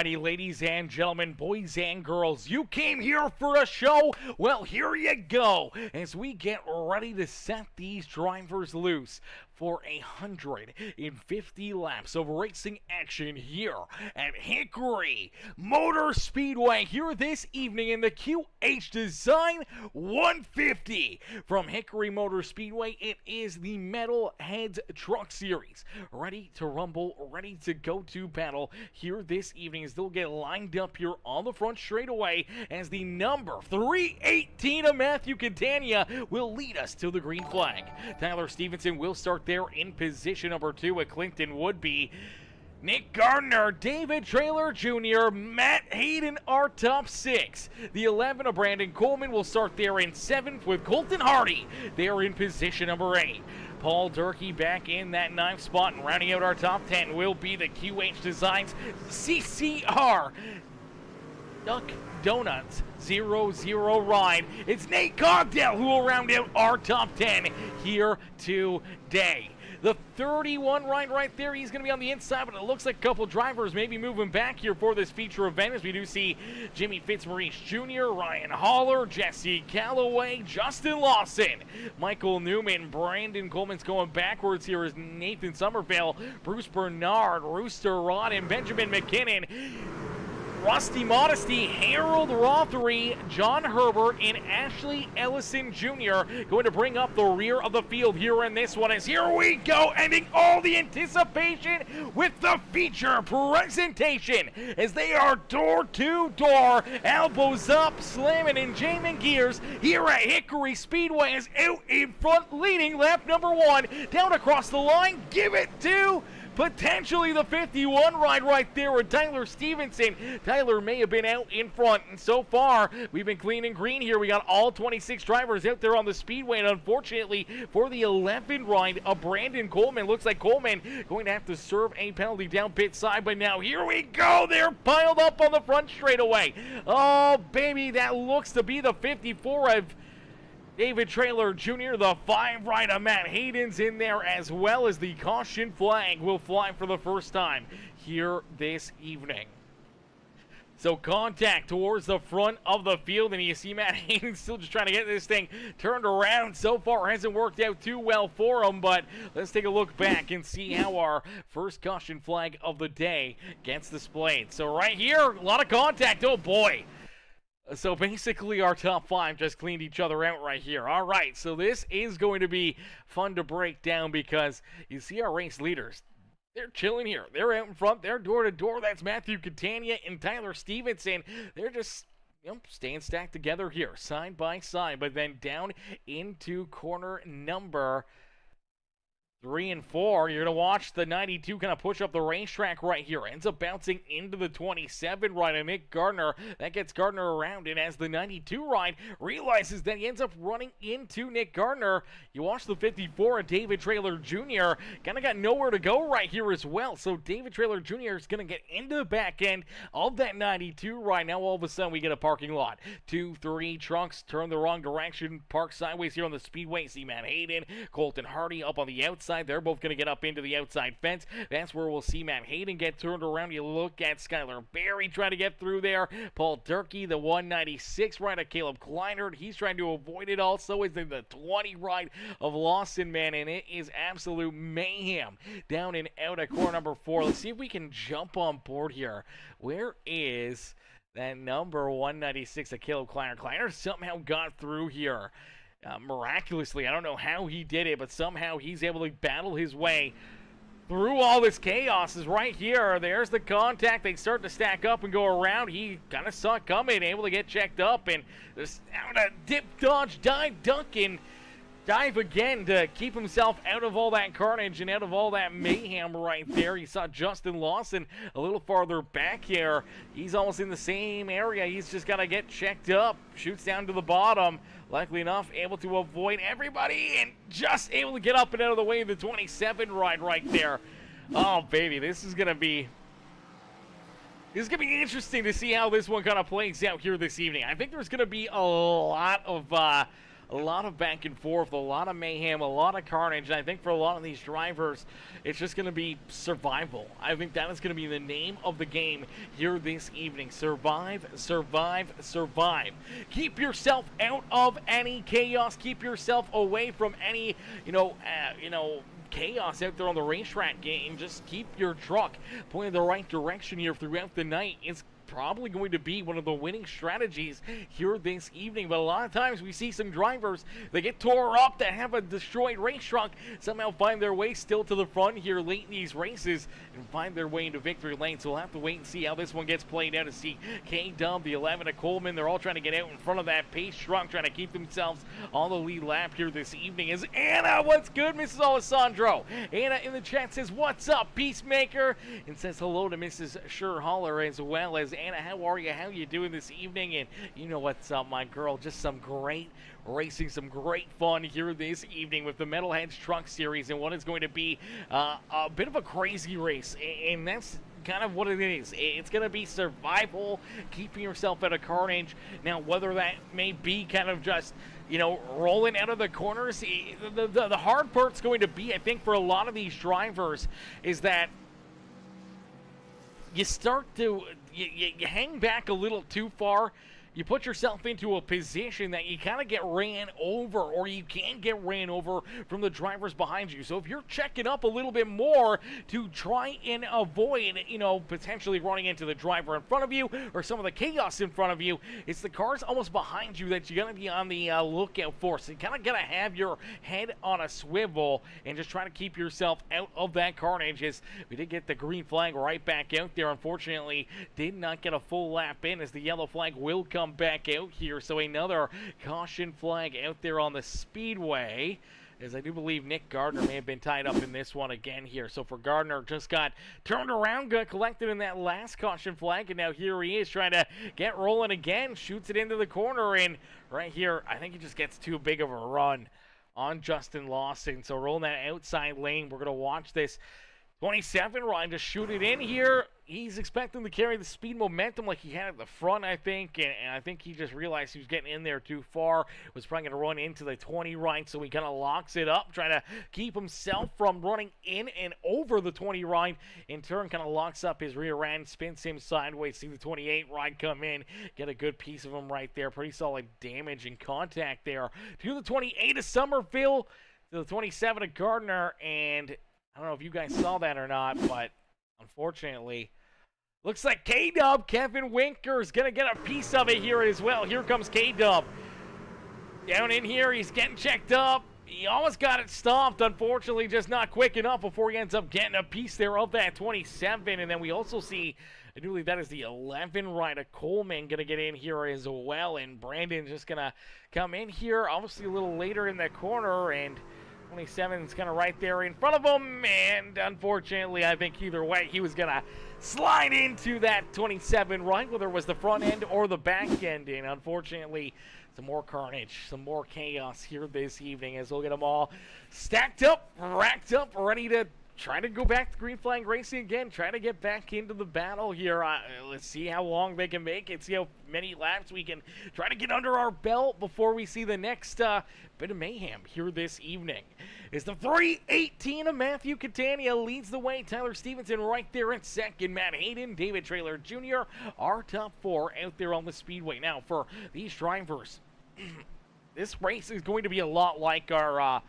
Ladies and gentlemen, boys and girls, you came here for a show? Well, here you go, as we get ready to set these drivers loose for 150 laps of racing action here at Hickory Motor Speedway here this evening in the QH Design 150. From Hickory Motor Speedway, it is the Metalheads Truck Series. Ready to rumble, ready to go to battle here this evening, as they'll get lined up here on the front straightaway as the number 318 of Matthew Catania will lead us to the green flag. Tyler Stevenson will start there in position number 2 at Clinton Woodby. Nick Gardner, David Traylor Jr., Matt Hayden are top 6. The 11 of Brandon Coleman will start there in 7th with Colton Hardy. They're in position number 8. Paul Durkee back in that 9th spot, and rounding out our top 10 will be the QH Designs CCR Duck Donuts 00 ride. It's Nate Cogdell who will round out our top 10 here today. The 31 ride right there, he's going to be on the inside, but it looks like a couple drivers maybe moving back here for this feature event, as we do see Jimmy Fitzmaurice Jr., Ryan Haller, Jesse Calloway, Justin Lawson, Michael Newman, Brandon Coleman's going backwards here as Nathan Somerville, Bruce Bernard, Rooster Rod, and Benjamin McKinnon. Rusty Modesty, Harold Rothery, John Herbert, and Ashley Ellison Jr. going to bring up the rear of the field here in this one. As here we go, ending all the anticipation with the feature presentation, as they are door to door, elbows up, slamming and jamming gears here at Hickory Speedway, is out in front, leading lap number 1, down across the line, give it to potentially the 51 ride right there with Tyler Stevenson. Tyler may have been out in front, and so far we've been clean and green here. We got all 26 drivers out there on the speedway, and unfortunately for the 11 ride of Brandon Coleman, looks like Coleman going to have to serve a penalty down pit side. But now here we go, they're piled up on the front straightaway. Oh baby, that looks to be the 54 of David Traylor Jr., the 5 ride of Matt Hayden's in there, as well as the caution flag will fly for the first time here this evening. So contact towards the front of the field, and you see Matt Hayden still just trying to get this thing turned around. So far, it hasn't worked out too well for him, but let's take a look back and see how our first caution flag of the day gets displayed. So right here, a lot of contact. Oh boy. So basically our top 5 just cleaned each other out right here. All right, so this is going to be fun to break down, because you see our race leaders. They're chilling here. They're out in front. They're door to door. That's Matthew Catania and Tyler Stevenson. They're just staying stacked together here, side by side, but then down into corner number 3 and 4, you're going to watch the 92 kind of push up the racetrack right here. Ends up bouncing into the 27 ride and Nick Gardner. That gets Gardner around, and as the 92 ride realizes that he ends up running into Nick Gardner, you watch the 54 of David Traylor Jr. Kind of got nowhere to go right here as well. So David Traylor Jr. is going to get into the back end of that 92 ride. Now all of a sudden we get a parking lot. 2-3 trucks turn the wrong direction, park sideways here on the speedway. See Matt Hayden, Colton Hardy up on the outside. They're both going to get up into the outside fence. That's where we'll see Matt Hayden get turned around. You look at Skylar Berry trying to get through there. Paul Durkee, the 196 ride of Caleb Kleinert. He's trying to avoid it also. Is in the 20 ride of Lawson, man, and it is absolute mayhem down and out at corner number 4. Let's see if we can jump on board here. Where is that number 196 of Caleb Kleinert? Kleinert somehow got through here. Miraculously, I don't know how he did it, but somehow he's able to battle his way through all this chaos. Is right here. There's the contact. They start to stack up and go around. He kind of saw it coming, able to get checked up, and just out a dip, dodge, dive, duck, and dive again to keep himself out of all that carnage and out of all that mayhem right there. You saw Justin Lawson a little farther back here. He's almost in the same area. He's just got to get checked up. Shoots down to the bottom. Luckily enough, able to avoid everybody and just able to get up and out of the way of the 27 ride right there. Oh, baby, this is going to be interesting to see how this one kind of plays out here this evening. I think there's going to be a lot of back and forth, a lot of mayhem, a lot of carnage, and I think for a lot of these drivers, it's just going to be survival. I think that is going to be the name of the game here this evening. Survive, survive, survive. Keep yourself out of any chaos. Keep yourself away from any, chaos out there on the racetrack game. Just keep your truck pointing the right direction here throughout the night. It's probably going to be one of the winning strategies here this evening. But a lot of times we see some drivers that get tore up, that have a destroyed race truck, somehow find their way still to the front here late in these races and find their way into victory lane. So we'll have to wait and see how this one gets played out to see K-Dub, the 11 of Coleman. They're all trying to get out in front of that pace truck, trying to keep themselves on the lead lap here this evening. Is Anna, what's good, Mrs. Alessandro? Anna in the chat says, what's up, Peacemaker? And says hello to Mrs. Scherhaller as well. As Anna, how are you? How you doing this evening? And you know what's up, my girl. Just some great racing, some great fun here this evening with the Metalheads Truck Series and what is going to be a bit of a crazy race. And that's kind of what it is. It's going to be survival, keeping yourself out of carnage. Now, whether that may be kind of just, rolling out of the corners, the hard part's going to be, I think, for a lot of these drivers, is that you start to you hang back a little too far. You put yourself into a position that you kind of get ran over, or you can get ran over from the drivers behind you. So if you're checking up a little bit more to try and avoid, potentially running into the driver in front of you or some of the chaos in front of you, it's the cars almost behind you that you got to be on the lookout for. So you kind of got to have your head on a swivel and just try to keep yourself out of that carnage. As we did get the green flag right back out there. Unfortunately, did not get a full lap in, as the yellow flag will come back out here. So another caution flag out there on the speedway, as I do believe Nick Gardner may have been tied up in this one again here. So for Gardner, just got turned around, got collected in that last caution flag, and now here he is trying to get rolling again, shoots it into the corner, and right here I think he just gets too big of a run on Justin Lawson. So rolling that outside lane, we're going to watch this 27 ride to shoot it in here. He's expecting to carry the speed momentum like he had at the front, I think, and I think he just realized he was getting in there too far. Was probably going to run into the 20 ride, so he kind of locks it up, trying to keep himself from running in and over the 20 ride. In turn, kind of locks up his rear end, spins him sideways, see the 28 ride come in, get a good piece of him right there. Pretty solid damage and contact there. To the 28 of Somerville, to the 27 of Gardner, and I don't know if you guys saw that or not, but unfortunately, looks like K-Dub, Kevin Winker, is going to get a piece of it here as well. Here comes K-Dub. Down in here, he's getting checked up. He almost got it stopped, unfortunately, just not quick enough before he ends up getting a piece there of that 27. And then we also see, I do believe that is the 11 rider, Coleman, going to get in here as well. And Brandon just going to come in here, obviously a little later in the corner, and 27 is kind of right there in front of him. And unfortunately, I think either way, he was going to slide into that 27 right, whether it was the front end or the back end. And unfortunately, some more carnage, some more chaos here this evening as we'll get them all stacked up, racked up, ready to try to go back to green flag racing again, trying to get back into the battle here. Let's see how long they can make it, see how many laps we can try to get under our belt before we see the next bit of mayhem here this evening. Is the 3:18 of Matthew Catania leads the way. Tyler Stevenson right there in second. Matt Hayden, David Traylor Jr. our top four out there on the speedway. Now for these drivers, this race is going to be a lot like our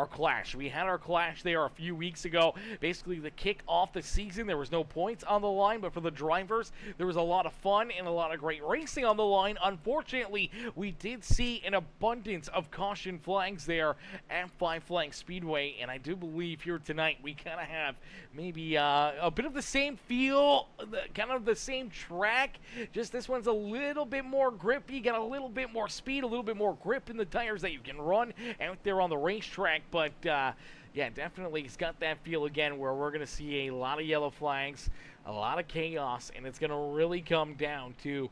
clash. We had our clash there a few weeks ago. Basically, the kick off the season, there was no points on the line, but for the drivers, there was a lot of fun and a lot of great racing on the line. Unfortunately, we did see an abundance of caution flags there at Five Flag Speedway, and I do believe here tonight we kind of have maybe a bit of the same feel, kind of the same track, just this one's a little bit more grippy, got a little bit more speed, a little bit more grip in the tires that you can run out there on the racetrack. But yeah, definitely it's got that feel again where we're going to see a lot of yellow flags, a lot of chaos, and it's going to really come down to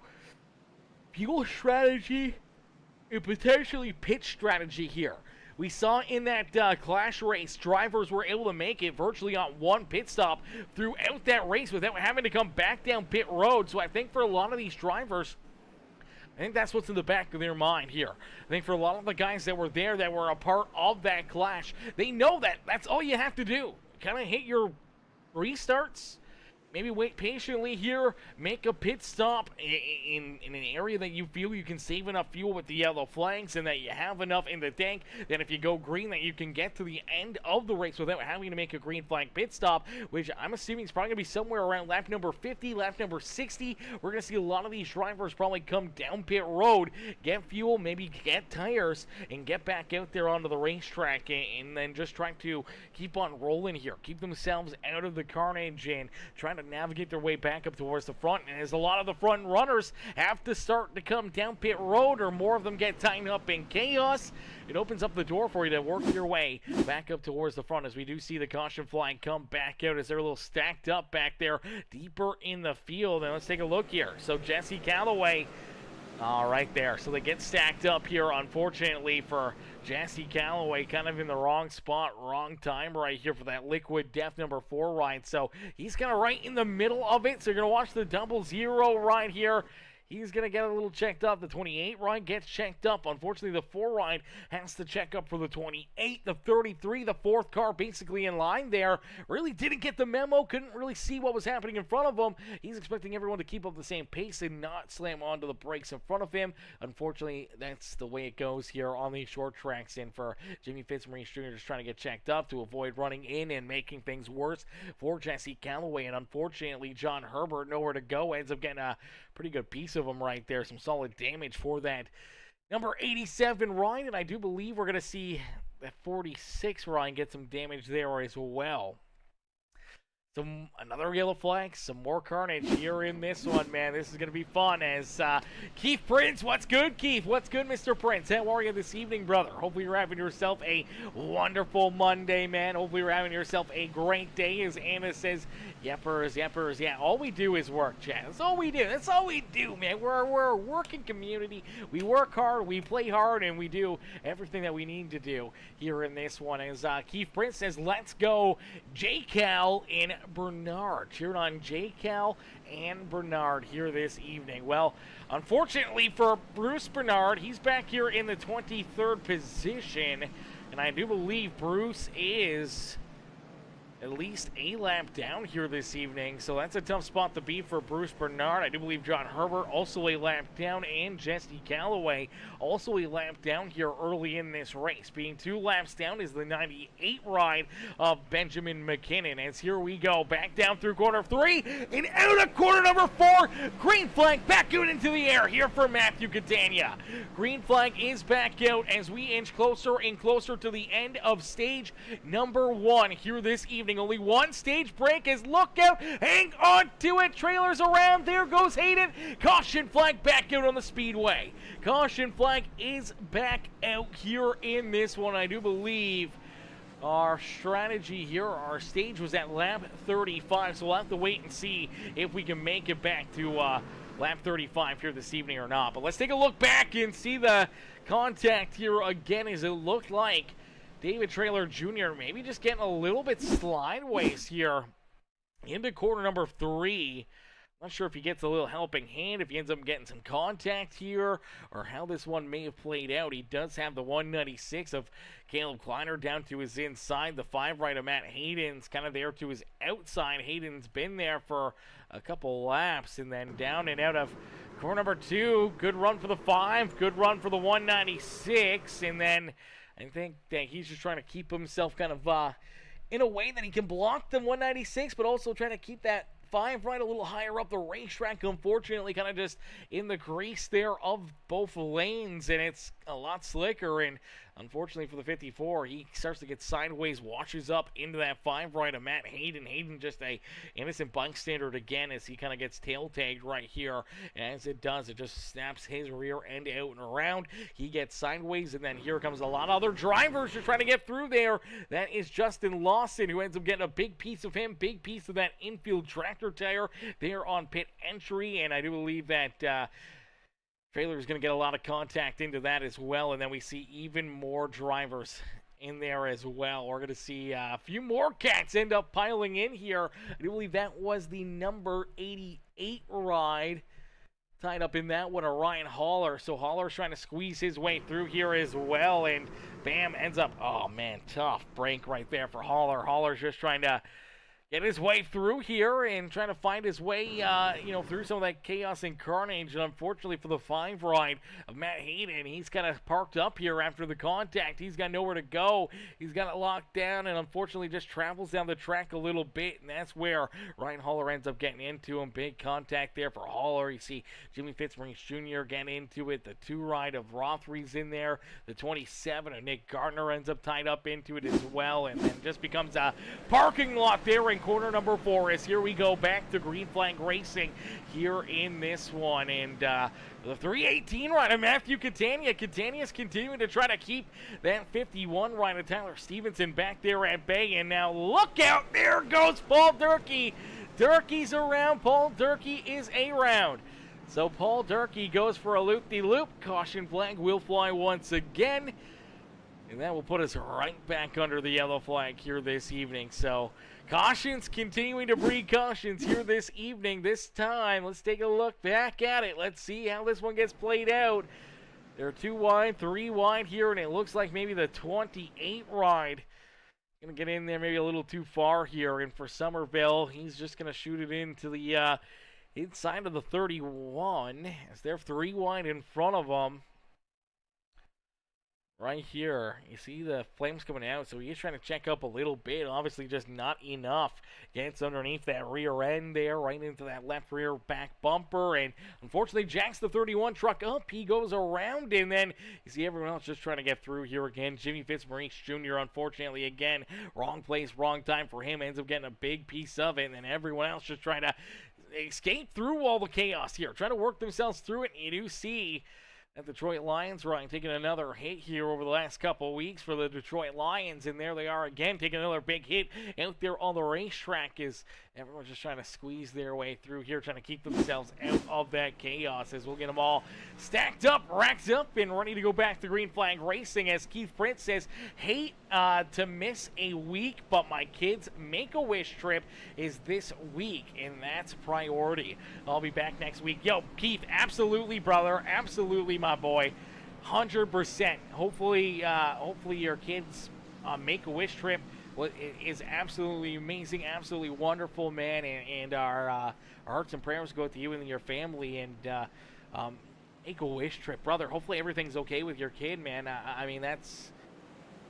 fuel strategy and potentially pit strategy here. We saw in that clash race, drivers were able to make it virtually on one pit stop throughout that race without having to come back down pit road. So I think for a lot of these drivers, I think that's what's in the back of their mind here. I think for a lot of the guys that were there, that were a part of that clash, they know that that's all you have to do. Kind of hit your restarts, maybe wait patiently here, make a pit stop in an area that you feel you can save enough fuel with the yellow flags and that you have enough in the tank that if you go green that you can get to the end of the race without having to make a green flag pit stop, which I'm assuming is probably going to be somewhere around lap number 50, lap number 60. We're going to see a lot of these drivers probably come down pit road, get fuel, maybe get tires, and get back out there onto the racetrack and then just try to keep on rolling here, keep themselves out of the carnage and trying to navigate their way back up towards the front. And as a lot of the front runners have to start to come down pit road or more of them get tied up in chaos, it opens up the door for you to work your way back up towards the front as we do see the caution flag come back out as they're a little stacked up back there deeper in the field. And let's take a look here. So Jesse Calloway right there. So they get stacked up here, unfortunately, for Jesse Calloway, kind of in the wrong spot, wrong time right here for that Liquid Death number 4 ride. So he's kind of right in the middle of it. So you're going to watch the 00 right here. He's going to get a little checked up. The 28 ride gets checked up. Unfortunately, the 4 ride has to check up for the 28. The 33, the 4th car basically in line there, really didn't get the memo, couldn't really see what was happening in front of him. He's expecting everyone to keep up the same pace and not slam onto the brakes in front of him. Unfortunately, that's the way it goes here on these short tracks. And for Jimmy Fitzmaurice Jr. just trying to get checked up to avoid running in and making things worse for Jesse Calloway. And unfortunately, John Herbert, nowhere to go, ends up getting a pretty good piece of him right there. Some solid damage for that number 87 Ryan, and I do believe we're going to see that 46 Ryan get some damage there as well. Another yellow flag, some more carnage here in this one, man. This is going to be fun as Keith Prince. What's good, Keith? What's good, Mr. Prince? How are you this evening, brother? Hopefully you're having yourself a wonderful Monday, man. Hopefully you're having yourself a great day. As Anna says, yepers, yepers. Yeah, all we do is work, chat. That's all we do. That's all we do, man. We're a working community. We work hard, we play hard, and we do everything that we need to do here in this one. As Keith Prince says, let's go J-Cal in Bernard. Cheering on J-Cal and Bernard here this evening. Well, unfortunately for Bruce Bernard, he's back here in the 23rd position, and I do believe Bruce is at least a lap down here this evening, so that's a tough spot to be for Bruce Bernard. I do believe John Herbert also a lap down, and Jesse Calloway also a lap down here early in this race. Being 2 laps down is the 98 ride of Benjamin McKinnon. As here we go, back down through corner 3 and out of corner number 4. Green flag back out into the air here for Matthew Catania. Green flag is back out as we inch closer and closer to the end of stage number 1 here this evening. Only one stage break is look out, hang on to it, trailers around, there goes Hayden. Caution flag back out on the speedway. Caution flag is back out here in this one. I do believe our strategy here, our stage was at lap 35, so we'll have to wait and see if we can make it back to lap 35 here this evening or not. But let's take a look back and see the contact here again, as it looked like David Traylor Jr. maybe just getting a little bit slideways here into corner number 3. Not sure if he gets a little helping hand, if he ends up getting some contact here, or how this one may have played out. He does have the 196 of Caleb Kleiner down to his inside. The 5 right of Matt Hayden's kind of there to his outside. Hayden's been there for a couple laps, and then down and out of corner number 2. Good run for the 5, good run for the 196, and then I think that he's just trying to keep himself kind of in a way that he can block the 196, but also trying to keep that 5 right a little higher up the racetrack. Unfortunately, kind of just in the grease there of both lanes, and it's a lot slicker. And unfortunately for the 54, he starts to get sideways, washes up into that 5 right of Matt Hayden. Hayden just a innocent bystander again as he kind of gets tail tagged right here. And as it does, it just snaps his rear end out and around. He gets sideways, and then here comes a lot of other drivers just trying to get through there. That is Justin Lawson, who ends up getting a big piece of him, big piece of that infield tractor tire there on pit entry. And I do believe that Traylor is going to get a lot of contact into that as well, and then we see even more drivers in there as well. We're going to see a few more cats end up piling in here. I do believe that was the number 88 ride tied up in that one, a Ryan Haller. So Haller's trying to squeeze his way through here as well, and bam, ends up, oh man, tough break right there for Haller. Haller's just trying to get his way through here and trying to find his way, through some of that chaos and carnage. And unfortunately for the 5 ride of Matt Hayden, he's kind of parked up here after the contact. He's got nowhere to go. He's got it locked down and unfortunately just travels down the track a little bit. And that's where Ryan Haller ends up getting into him. Big contact there for Haller. You see Jimmy Fitzmaurice Jr. getting into it. The 2 ride of Rothery's in there. The 27 of Nick Gardner ends up tied up into it as well. And then just becomes a parking lot there in corner number 4 as here we go back to green flag racing here in this one. And the 318 ride of Matthew Catania. Catania's continuing to try to keep that 51 ride of Tyler Stevenson back there at bay. And now look out, there goes Paul Durkee. Durkee's around, Paul Durkee is around. So Paul Durkee goes for a loop-de-loop. Caution flag will fly once again. And that will put us right back under the yellow flag here this evening. So cautions continuing to breed cautions here this evening. This time, let's take a look back at it. Let's see how this one gets played out. They're 2 wide, 3 wide here, and it looks like maybe the 28 ride going to get in there maybe a little too far here. And for Somerville, he's just going to shoot it into the inside of the 31 as they're 3 wide in front of them. Right here, you see the flames coming out, so he's trying to check up a little bit. Obviously, just not enough. Gets underneath that rear end there, right into that left rear back bumper, and unfortunately jacks the 31 truck up. He goes around, and then you see everyone else just trying to get through here again. Jimmy Fitzmaurice Jr., unfortunately, again, wrong place, wrong time for him. Ends up getting a big piece of it, and then everyone else just trying to escape through all the chaos here, trying to work themselves through it. And you do see that Detroit Lions ride taking another hit here over the last couple of weeks for the Detroit Lions, and there they are again taking another big hit out there on the racetrack as everyone's just trying to squeeze their way through here, trying to keep themselves out of that chaos as we'll get them all stacked up, racked up, and ready to go back to green flag racing as Keith Prince says, hate to miss a week, but my kids' Make-A-Wish trip is this week, and that's priority. I'll be back next week. Yo, Keith, absolutely, brother, absolutely, my boy, 100%. Hopefully your kids' Make-A-Wish trip what is absolutely amazing, absolutely wonderful, man. And our hearts and prayers go to you and your family. And make a wish trip, brother. Hopefully everything's okay with your kid, man. I mean, that's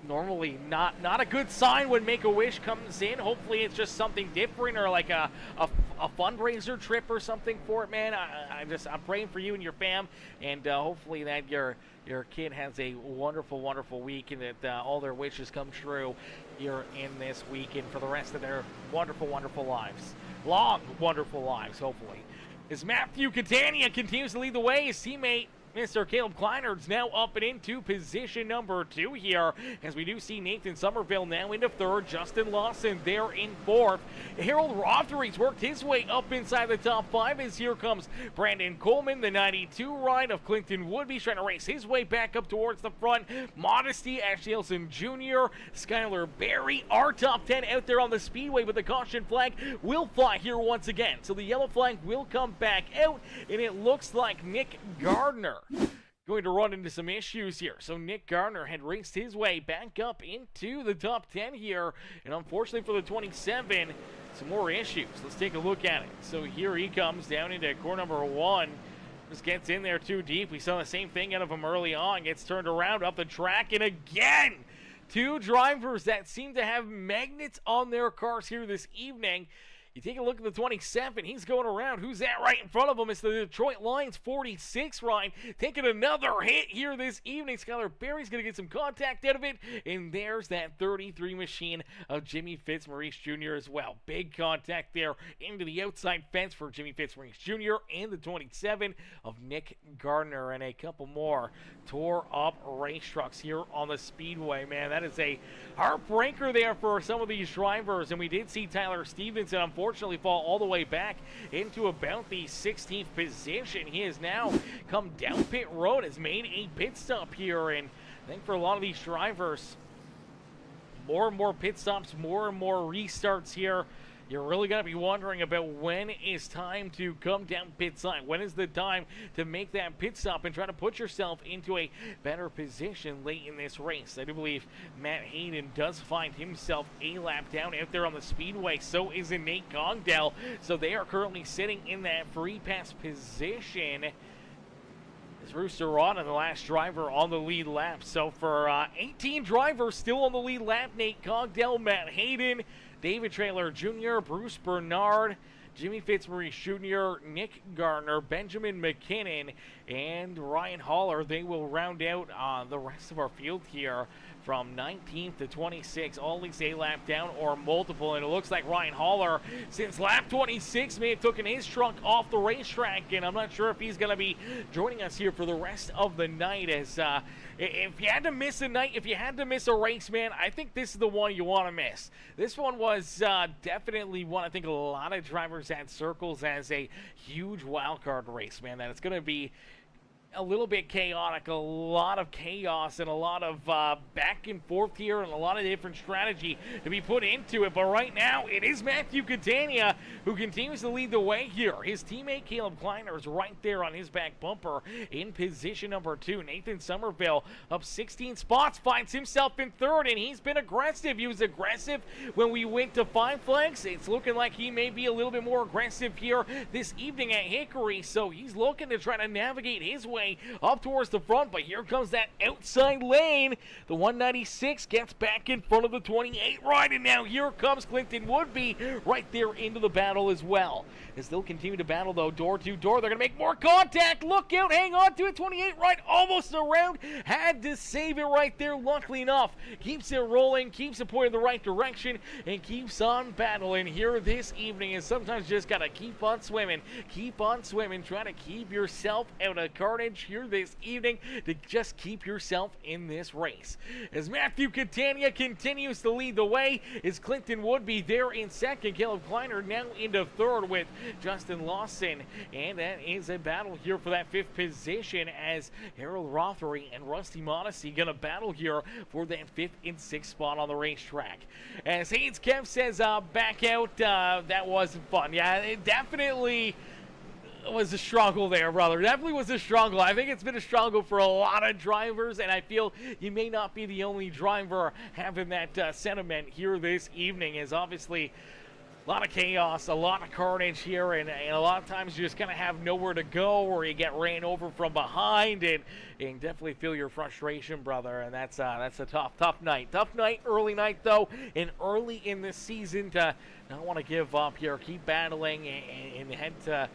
normally not a good sign when Make-A-Wish comes in. Hopefully it's just something different, or like a fundraiser trip or something for it, man. I'm praying for you and your fam, and hopefully that your kid has a wonderful week, and that all their wishes come true here in this weekend for the rest of their wonderful lives. Long, wonderful lives, hopefully. As Matthew Catania continues to lead the way, his teammate Mr. Caleb Kleiner's now up and into position number 2 here, as we do see Nathan Somerville now into 3rd, Justin Lawson there in 4th. Harold Rothery's worked his way up inside the top 5, as here comes Brandon Coleman, the 92 ride of Clinton Woodby, trying to race his way back up towards the front. Modesty, Ashley Elson Jr., Skylar Berry, our top 10 out there on the speedway, but the caution flag will fly here once again. So the yellow flag will come back out, and it looks like Nick Gardner going to run into some issues here. So Nick Gardner had raced his way back up into the top 10 here, and unfortunately for the 27, some more issues. Let's take a look at it. So here he comes down into corner number 1. Just gets in there too deep. We saw the same thing out of him early on. Gets turned around up the track, and again, 2 drivers that seem to have magnets on their cars here this evening. You take a look at the 27, he's going around. Who's that right in front of him? It's the Detroit Lions 46 ride, taking another hit here this evening. Skylar Berry's going to get some contact out of it, and there's that 33 machine of Jimmy Fitzmaurice Jr. as well. Big contact there into the outside fence for Jimmy Fitzmaurice Jr. and the 27 of Nick Gardner, and a couple more tore up race trucks here on the speedway. Man, that is a heartbreaker there for some of these drivers, and we did see Tyler Stevenson unfortunately fall all the way back into about the 16th position. He has now come down pit road, has made a pit stop here, and I think for a lot of these drivers, more and more pit stops, more and more restarts here. You're really going to be wondering about when is time to come down pit side. When is the time to make that pit stop and try to put yourself into a better position late in this race. I do believe Matt Hayden does find himself a lap down out there on the speedway. So is Nate Congdale. So they are currently sitting in that free pass position. Is Rooster Rod, the last driver on the lead lap. So for 18 drivers still on the lead lap, Nate Congdale, Matt Hayden, David Traylor Jr., Bruce Bernard, Jimmy Fitzmaurice Jr., Nick Gardner, Benjamin McKinnon, and Ryan Haller. They will round out the rest of our field here from 19th to 26, all at least a lap down or multiple. And it looks like Ryan Haller, since lap 26, may have taken his trunk off the racetrack, and I'm not sure if he's going to be joining us here for the rest of the night. As if you had to miss a night, if you had to miss a race, man, I think this is the one you want to miss. This one was definitely one I think a lot of drivers had circles as a huge wild card race, man, that it's going to be a little bit chaotic, a lot of chaos, and a lot of back and forth here, and a lot of different strategy to be put into it. But right now, it is Matthew Catania who continues to lead the way here. His teammate Caleb Kleiner is right there on his back bumper in position number 2. Nathan Somerville up 16 spots, finds himself in 3rd, and he's been aggressive. He was aggressive when we went to 5 flags. It's looking like he may be a little bit more aggressive here this evening at Hickory, so he's looking to try to navigate his way up towards the front, but here comes that outside lane. The 196 gets back in front of the 28 ride, and now here comes Clinton Woodby right there into the battle as well. As they'll continue to battle, though, door to door, they're going to make more contact. Look out, hang on to it. 28 right, almost around. Had to save it right there, luckily enough. Keeps it rolling, keeps it pointing the right direction, and keeps on battling here this evening. And sometimes you just got to keep on swimming, try to keep yourself out of carnage here this evening to just keep yourself in this race. As Matthew Catania continues to lead the way, is Clinton Woodby there in 2nd. Caleb Kleiner now into 3rd with Justin Lawson, and that is a battle here for that 5th position, as Harold Rothery and Rusty Modesty gonna battle here for that 5th and 6th spot on the racetrack. As Haynes Kev says back out, that wasn't fun. Yeah, it definitely was a struggle there, brother. Definitely was a struggle. I think it's been a struggle for a lot of drivers, and I feel you may not be the only driver having that sentiment here this evening, as obviously a lot of chaos, a lot of carnage here, and a lot of times you just kind of have nowhere to go, or you get ran over from behind, and definitely feel your frustration, brother. And that's a tough night. Tough night, early night though, and early in this season to not want to give up here, keep battling, and head to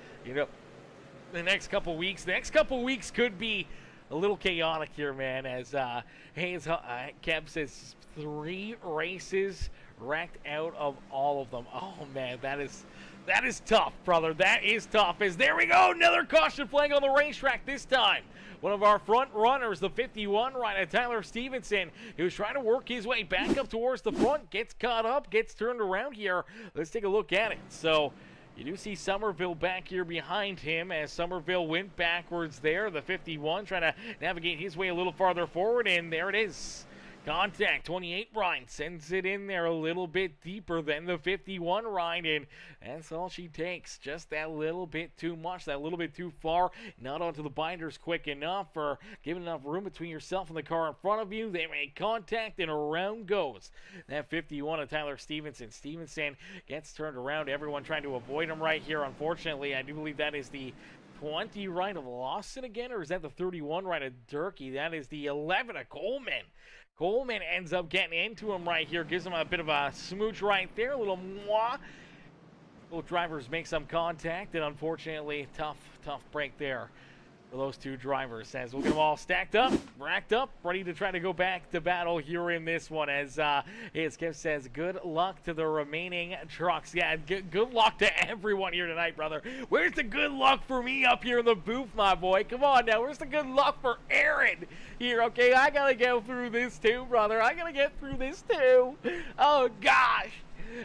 the next couple weeks. The next couple weeks could be a little chaotic here, man. As Kev says, 3 races wrecked out of all of them. Oh man, that is tough, brother. That is tough. As there we go, another caution flag on the racetrack. This time, one of our front runners, the 51 rider Tyler Stevenson, he was trying to work his way back up towards the front, gets caught up, gets turned around here. Let's take a look at it. So you do see Somerville back here behind him, as Somerville went backwards there. The 51 trying to navigate his way a little farther forward, and there it is. Contact. 28 ride sends it in there a little bit deeper than the 51 ride, and that's all she takes. Just that little bit too much, that little bit too far, not onto the binders quick enough, or giving enough room between yourself and the car in front of you. They make contact, and around goes that 51 of Tyler Stevenson. Stevenson gets turned around, everyone trying to avoid him right here. Unfortunately, I do believe that is the 20 right of Lawson again, or is that the 31 right of Durkee? That is the 11 of Coleman. Coleman ends up getting into him right here, gives him a bit of a smooch right there, a little mwah. Both drivers make some contact, and unfortunately, tough break there for those two drivers. As we'll get them all stacked up, racked up, ready to try to go back to battle here in this one. As Kev says, good luck to the remaining trucks. Yeah, good luck to everyone here tonight, brother. Where's the good luck for me up here in the booth, my boy? Come on now, where's the good luck for Aaron here? Okay, I gotta go through this too, brother. I gotta get through this too. Oh, gosh.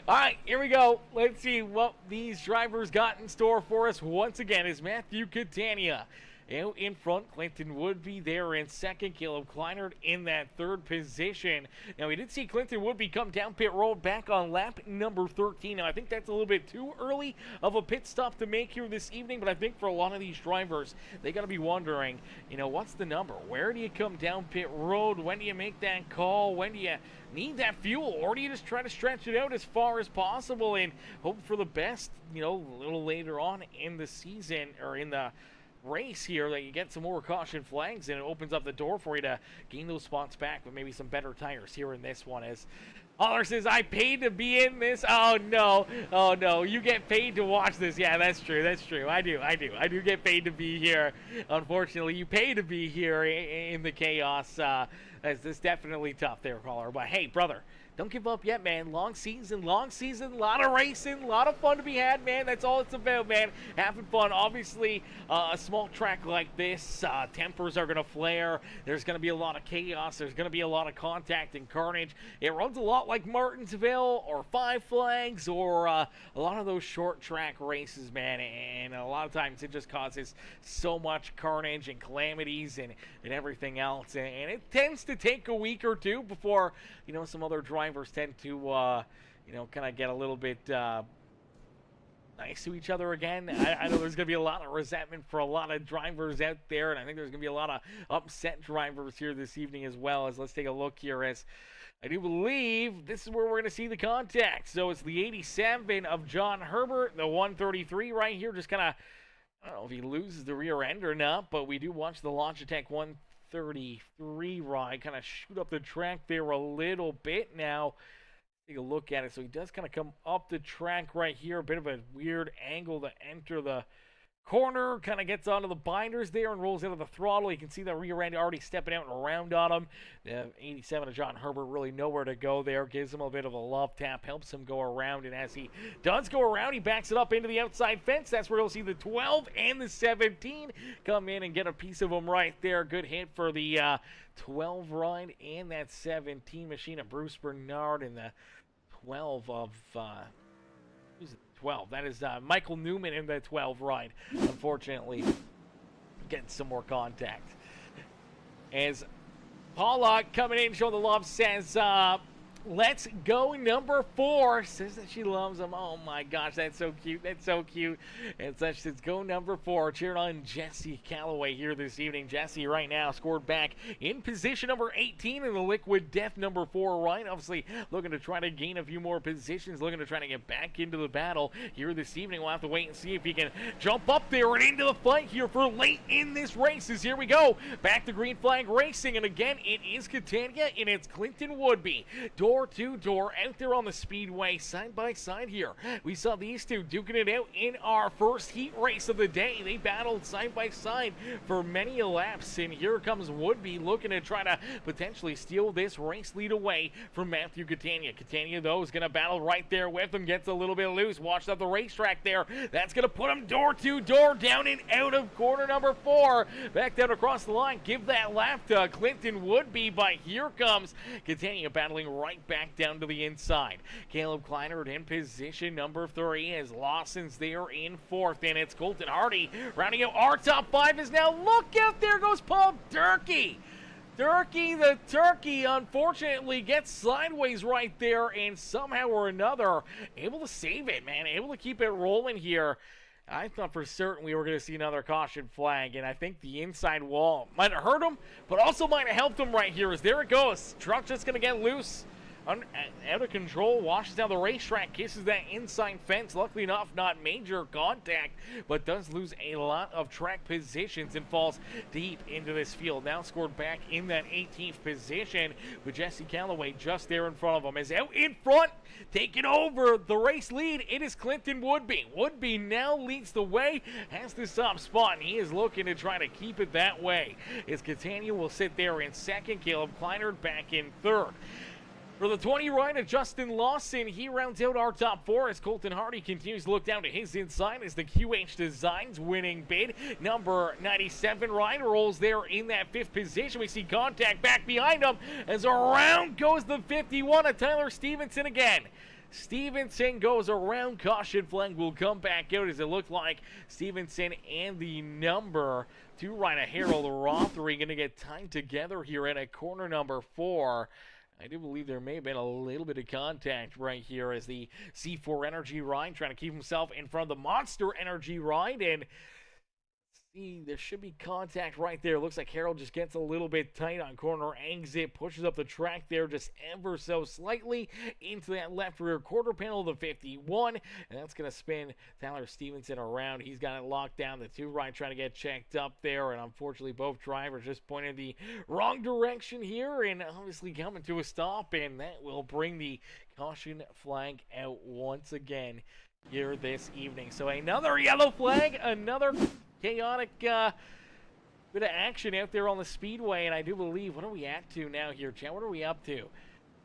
All right, here we go. Let's see what these drivers got in store for us. Once again, is Matthew Catania out in front. Clinton Woodby there in second. Caleb Kleinert in that third position. Now, we did see Clinton Woodby come down pit road back on lap number 13. Now, I think that's a little bit too early of a pit stop to make here this evening, but I think for a lot of these drivers, they got to be wondering, what's the number? Where do you come down pit road? When do you make that call? When do you need that fuel? Or do you just try to stretch it out as far as possible and hope for the best, a little later on in the season, or in the race here, that you get some more caution flags, and it opens up the door for you to gain those spots back with maybe some better tires here in this one. As Holler says, I paid to be in this. Oh no, you get paid to watch this. Yeah, that's true. I do get paid to be here. Unfortunately, you pay to be here in the chaos. It's definitely tough there, Caller. But hey, brother, don't give up yet, man. Long season, a lot of racing, a lot of fun to be had, man. That's all it's about, man. Having fun. Obviously, a small track like this, tempers are going to flare. There's going to be a lot of chaos. There's going to be a lot of contact and carnage. It runs a lot like Martinsville or Five Flags or a lot of those short track races, man. And a lot of times it just causes so much carnage and calamities and everything else. And it tends to take a week or two before, some other drivers tend to, kind of get a little bit nice to each other again. I know there's going to be a lot of resentment for a lot of drivers out there, and I think there's going to be a lot of upset drivers here this evening as well. As let's take a look here, as I do believe this is where we're going to see the contact. So it's the 87 of John Herbert, the 133 right here, just kind of, I don't know if he loses the rear end or not, but we do watch the Logitech 133 ride kind of shoot up the track there a little bit. Now take a look at it. So he does kind of come up the track right here, a bit of a weird angle to enter the corner, kind of gets onto the binders there and rolls into the throttle. You can see the rear end already stepping out and around on him. The 87 of John Herbert really nowhere to go there, gives him a bit of a love tap, helps him go around, and as he does go around, he backs it up into the outside fence. That's where you'll see the 12 and the 17 come in and get a piece of them right there. Good hit for the 12 ride and that 17 machine of Bruce Bernard, and the 12 of who's it? 12. That is Michael Newman in the 12 ride. Unfortunately, getting some more contact. As Pollock coming in, showing the love, says Let's go, number 4. Says that she loves him. Oh my gosh, that's so cute. That's so cute. And such says go number 4. Cheering on Jesse Calloway here this evening. Jesse right now scored back in position number 18 in the Liquid Death number 4 ride. Obviously looking to try to gain a few more positions, looking to try to get back into the battle here this evening. We'll have to wait and see if he can jump up there and into the fight here for late in this race. As here we go. Back to Green Flag Racing. And again, it is Catania and it's Clinton Woodby. Door to door out there on the speedway, side by side here. We saw these two duking it out in our first heat race of the day. They battled side by side for many laps, and here comes Woodby looking to try to potentially steal this race lead away from Matthew Catania. Catania, though, is going to battle right there with him, gets a little bit loose, watched out the racetrack there. That's going to put him door to door, down and out of corner number 4. Back down across the line, give that lap to Clinton Woodby, but here comes Catania battling right back down to the inside. Caleb Kleinert in position number 3 as Lawson's there in 4th, and it's Colton Hardy rounding out our top 5 is now. Look out, there goes Paul Durkee. Durkee the Turkey unfortunately gets sideways right there, and somehow or another able to save it, man, able to keep it rolling here. I thought for certain we were going to see another caution flag, and I think the inside wall might have hurt him, but also might have helped him right here. As there it goes. Truck just going to get loose. Out of control, washes down the racetrack, kisses that inside fence. Luckily enough, not major contact, but does lose a lot of track positions and falls deep into this field. Now scored back in that 18th position with Jesse Calloway just there in front of him. Is out in front, taking over the race lead. It is Clinton Woodby. Woodby now leads the way, has the top spot, and he is looking to try to keep it that way. As Catania will sit there in 2nd, Caleb Kleinert back in 3rd. For the 20 rider, Justin Lawson, he rounds out our top 4 as Colton Hardy continues to look down to his inside as the QH Designs winning bid. Number 97 rider rolls there in that 5th position. We see contact back behind him as around goes the 51 of Tyler Stevenson again. Stevenson goes around. Caution flag will come back out as it looked like Stevenson and the number 2 rider Harold Rothery going to get tied together here at a corner number 4. I do believe there may have been a little bit of contact right here as the C4 Energy ride trying to keep himself in front of the Monster Energy ride, and see, there should be contact right there. Looks like Harold just gets a little bit tight on corner exit, pushes up the track there just ever so slightly into that left rear quarter panel of the 51, and that's going to spin Tyler Stevenson around. He's got it locked down. The 2 right trying to get checked up there, and unfortunately both drivers just pointed the wrong direction here and obviously coming to a stop, and that will bring the caution flag out once again here this evening. So another yellow flag, another chaotic bit of action out there on the speedway, and I do believe, what are we at to now here, Chad? What are we up to?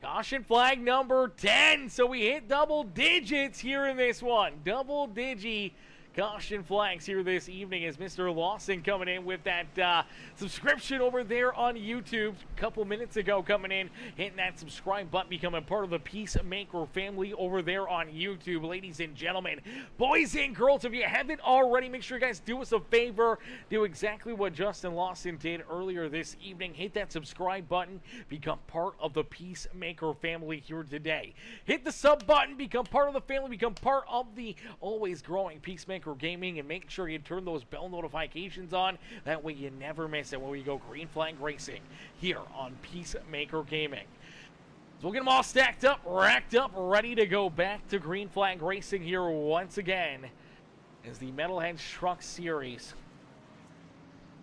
Caution flag number 10, so we hit double digits here in this one. Double digi caution flags here this evening as Mr. Lawson coming in with that subscription over there on YouTube a couple minutes ago, coming in, hitting that subscribe button, becoming part of the Peacemaker family over there on YouTube. Ladies and gentlemen, boys and girls, if you haven't already, make sure you guys do us a favor, do exactly what Justin Lawson did earlier this evening. Hit that subscribe button, become part of the Peacemaker family here today. Hit the sub button, become part of the family, become part of the always growing Peacemaker Gaming, and make sure you turn those bell notifications on. That way you never miss it when we go Green Flag Racing here on Peacemaker Gaming. So we'll get them all stacked up, racked up, ready to go back to Green Flag Racing here once again as the Metalhead Truck Series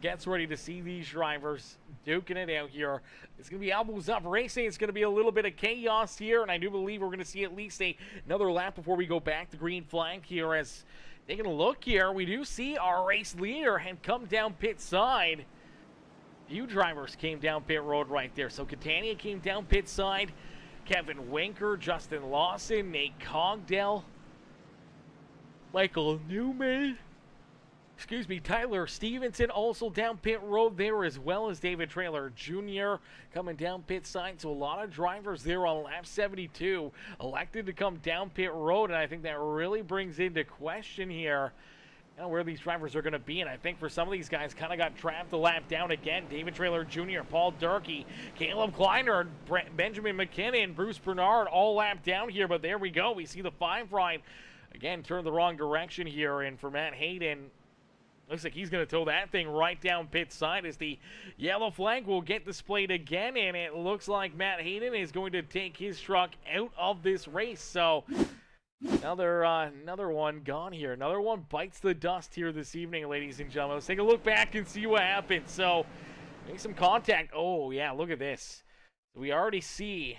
gets ready to see these drivers duking it out here. It's going to be elbows up racing. It's going to be a little bit of chaos here, and I do believe we're going to see at least another lap before we go back to Green Flag here. As taking a look here, we do see our race leader had come down pit side. Few drivers came down pit road right there. So Catania came down pit side. Kevin Winker, Justin Lawson, Nate Cogdell, Michael Newman, Tyler Stevenson also down pit road there, as well as David Traylor Jr. coming down pit side. So a lot of drivers there on lap 72 elected to come down pit road, and I think that really brings into question here where these drivers are going to be, and I think for some of these guys kind of got trapped a lap down again. David Traylor Jr., Paul Durkee, Caleb Kleiner, Benjamin McKinnon, Bruce Bernard all lapped down here, but there we go. We see the 5 ride again turn the wrong direction here, and for Matt Hayden, looks like he's going to tow that thing right down pit side as the yellow flag will get displayed again, and it looks like Matt Hayden is going to take his truck out of this race. So another one gone here. Another one bites the dust here this evening, ladies and gentlemen. Let's take a look back and see what happened. So, make some contact. Oh, yeah, look at this. We already see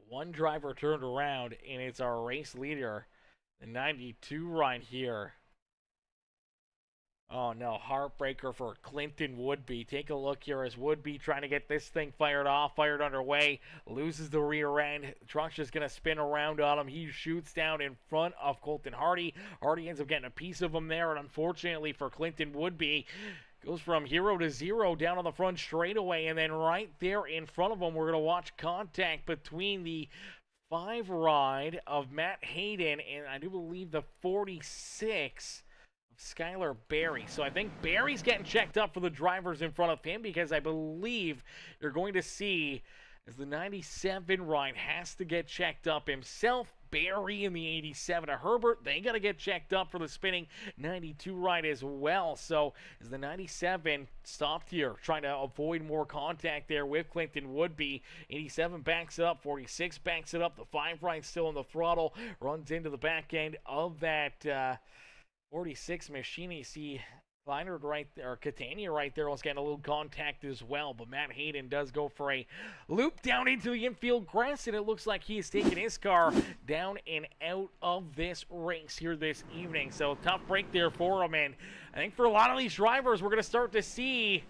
one driver turned around, and it's our race leader, the 92 right here. Oh, no, heartbreaker for Clinton Woodby. Take a look here as Woodby trying to get this thing fired underway, loses the rear end. Truck's just going to spin around on him. He shoots down in front of Colton Hardy. Hardy ends up getting a piece of him there, and unfortunately for Clinton Woodby, goes from hero to zero down on the front straightaway, and then right there in front of him, we're going to watch contact between the 5 ride of Matt Hayden and I do believe the 46 Skylar Berry. So I think Berry's getting checked up for the drivers in front of him, because I believe you're going to see as the 97 ride has to get checked up himself. Berry in the 87 to Herbert, they got to get checked up for the spinning 92 ride as well. So as the 97 stopped here, trying to avoid more contact there with Clinton Woodby, 87 backs it up, 46 backs it up, the 5 ride still on the throttle, runs into the back end of that 46 machine. You see Kleiner right there, or Catania right there, was getting a little contact as well, but Matt Hayden does go for a loop down into the infield grass, and it looks like he is taking his car down and out of this race here this evening. So tough break there for him, and I think for a lot of these drivers, we're going to start to see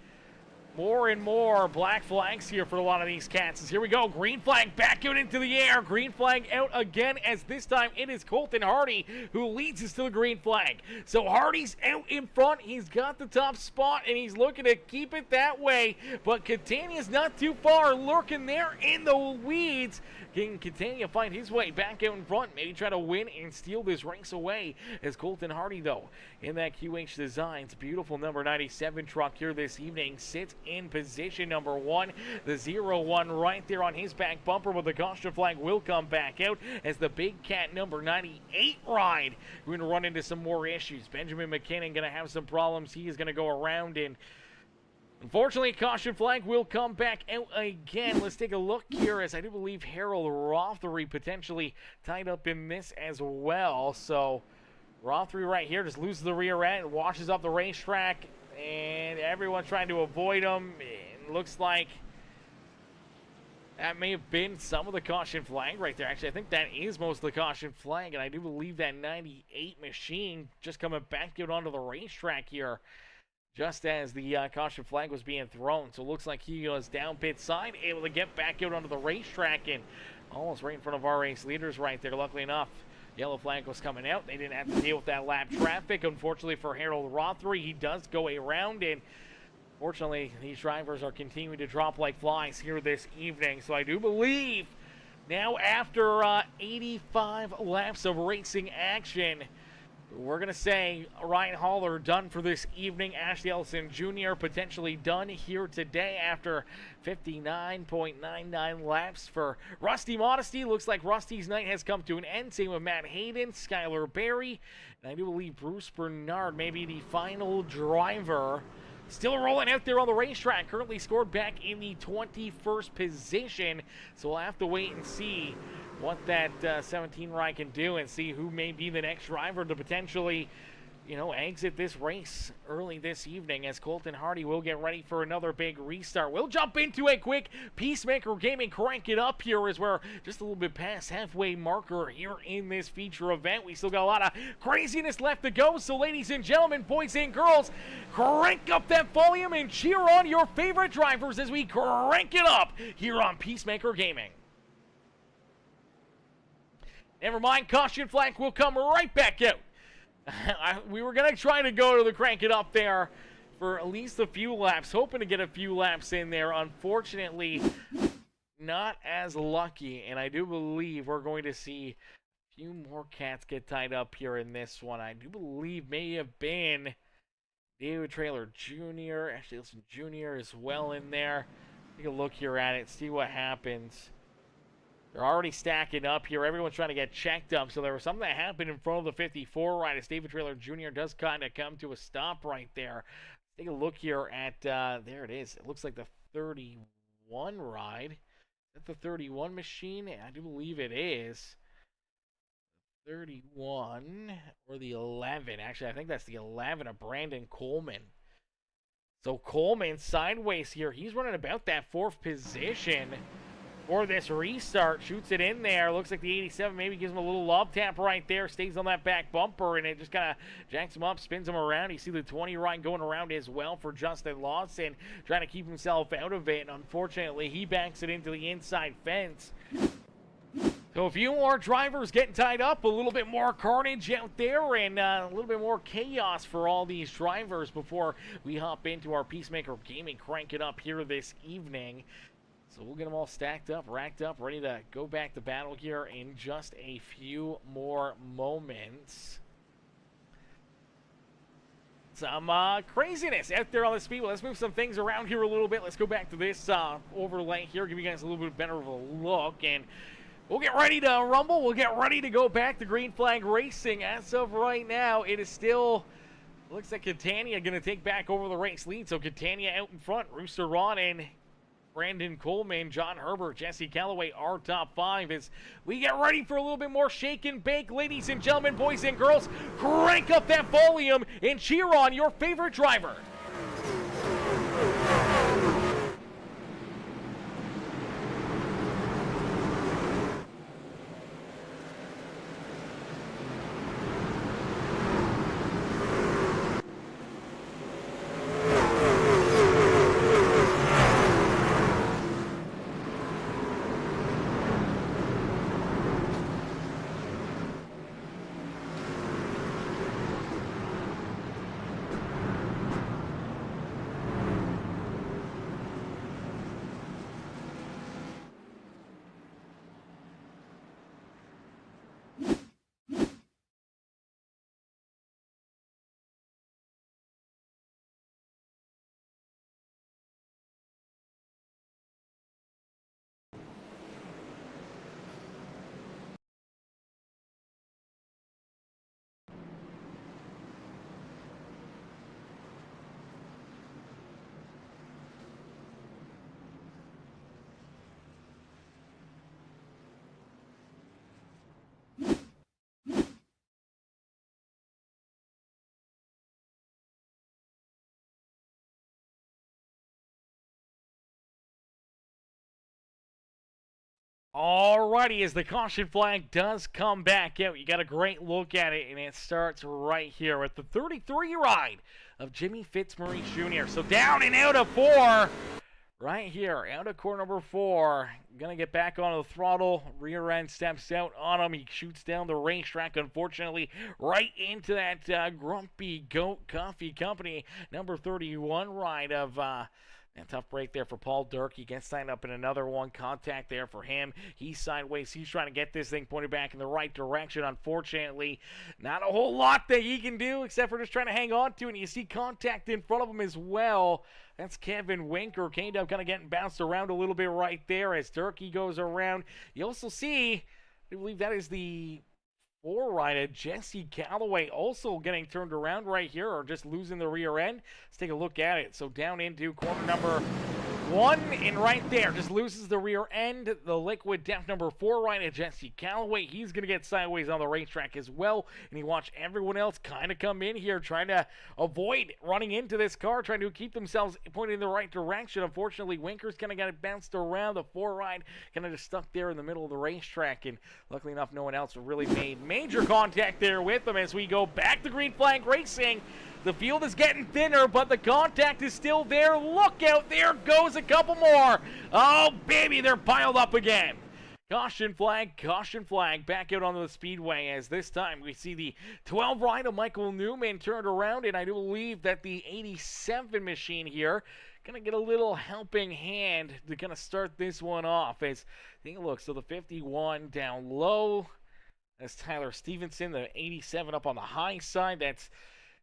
more and more black flags here for a lot of these cats. Here we go. Green flag back out into the air. Green flag out again, as this time it is Colton Hardy who leads us to the green flag. So Hardy's out in front. He's got the top spot, and he's looking to keep it that way. But Catania's not too far, lurking there in the weeds. Can Catania find his way back out in front? Maybe try to win and steal this race away, as Colton Hardy, though, in that QH Designs beautiful number 97 truck here this evening, sits in position number 1. The 0-1 right there on his back bumper, but the caution flag will come back out as the big cat number 98 ride. We're going to run into some more issues. Benjamin McKinnon going to have some problems. He is going to go around, and unfortunately, caution flag will come back out again. Let's take a look here, as I do believe Harold Rothery potentially tied up in this as well. So Rothery right here just loses the rear end, washes up the racetrack, and everyone's trying to avoid him. It looks like that may have been some of the caution flag right there. Actually, I think that is most of the caution flag, and I do believe that 98 machine just coming back out onto the racetrack here just as the caution flag was being thrown. So it looks like he was down pit side, able to get back out onto the racetrack, and almost right in front of our race leaders right there. Luckily enough, yellow flag was coming out. They didn't have to deal with that lap traffic. Unfortunately for Harold Rothery, he does go around, and fortunately these drivers are continuing to drop like flies here this evening. So I do believe now, after 85 laps of racing action, we're going to say Ryan Haller done for this evening. Ashley Ellison Jr. potentially done here today after 59.99 laps for Rusty Modesty. Looks like Rusty's night has come to an end. Same with Matt Hayden, Skylar Berry, and I do believe Bruce Bernard may be the final driver. Still rolling out there on the racetrack. Currently scored back in the 21st position. So we'll have to wait and see what that 17 ride can do, and see who may be the next driver to potentially, exit this race early this evening, as Colton Hardy will get ready for another big restart. We'll jump into a quick Peacemaker Gaming crank it up here, as we're just a little bit past halfway marker here in this feature event. We still got a lot of craziness left to go, so ladies and gentlemen, boys and girls, crank up that volume and cheer on your favorite drivers as we crank it up here on Peacemaker Gaming. Never mind, caution flag will come right back out. We were going to try to go to the crank it up there for at least a few laps, hoping to get a few laps in there. Unfortunately, not as lucky, and I do believe we're going to see a few more cats get tied up here in this one. I do believe may have been David Traylor Jr., Ashley Wilson Jr. as well in there. Take a look here at it, see what happens. They're already stacking up here. Everyone's trying to get checked up. So there was something that happened in front of the 54 ride as David Traylor Jr. does kind of come to a stop right there. Take a look here at, there it is. It looks like the 31 ride. Is that the 31 machine? I do believe it is. 31 or the 11. Actually, I think that's the 11 of Brandon Coleman. So Coleman sideways here. He's running about that 4th position for this restart. Shoots it in there. Looks like the 87 maybe gives him a little love tap right there. Stays on that back bumper, and it just kind of jacks him up, spins him around. You see the 20 ride going around as well for Justin Lawson, trying to keep himself out of it. And unfortunately, he backs it into the inside fence. So a few more drivers getting tied up, a little bit more carnage out there, and a little bit more chaos for all these drivers before we hop into our Peacemaker Gaming crank it up here this evening. So we'll get them all stacked up, racked up, ready to go back to battle here in just a few more moments. Some craziness out there on the speedway. Let's move some things around here a little bit. Let's go back to this overlay here, give you guys a little bit better of a look, and we'll get ready to rumble. We'll get ready to go back to Green Flag Racing. As of right now, it is still, looks like Catania going to take back over the race lead. So Catania out in front, Rooster Ron and Brandon Coleman, John Herbert, Jesse Calloway, our top 5 as we get ready for a little bit more shake and bake. Ladies and gentlemen, boys and girls, crank up that volume and cheer on your favorite driver. Alrighty, as the caution flag does come back out, you got a great look at it, and it starts right here at the 33 ride of Jimmy Fitzmaurice Jr. So down and out of 4, right here, out of core number 4. Gonna get back on the throttle, rear end steps out on him. He shoots down the racetrack, unfortunately, right into that Grumpy Goat Coffee Company number 31 ride of and tough break there for Paul Dirk. He gets signed up in another one. Contact there for him. He's sideways. He's trying to get this thing pointed back in the right direction. Unfortunately, not a whole lot that he can do except for just trying to hang on to it. And you see contact in front of him as well. That's Kevin Winker. K-Dub kind of getting bounced around a little bit right there as Dirkie goes around. You also see, I believe that is the 4 rider Jesse Calloway also getting turned around right here, or just losing the rear end. Let's take a look at it. So down into corner number 1, and right there just loses the rear end. The liquid depth number 4 rider Jesse Calloway, he's gonna get sideways on the racetrack as well, and you watch everyone else kind of come in here trying to avoid running into this car, trying to keep themselves pointed in the right direction. Unfortunately, Winker's kind of got it bounced around. The 4 ride kind of just stuck there in the middle of the racetrack, and luckily enough, no one else really made major contact there with them as we go back to Green Flag Racing. The field is getting thinner, but the contact is still there. Look out, there goes a couple more. Oh, baby, they're piled up again. Caution flag, back out onto the speedway as this time we see the 12 rider Michael Newman turned around, and I do believe that the 87 machine here gonna get a little helping hand to kind of start this one off as, take a look, so the 51 down low. That's Tyler Stevenson, the 87 up on the high side. That's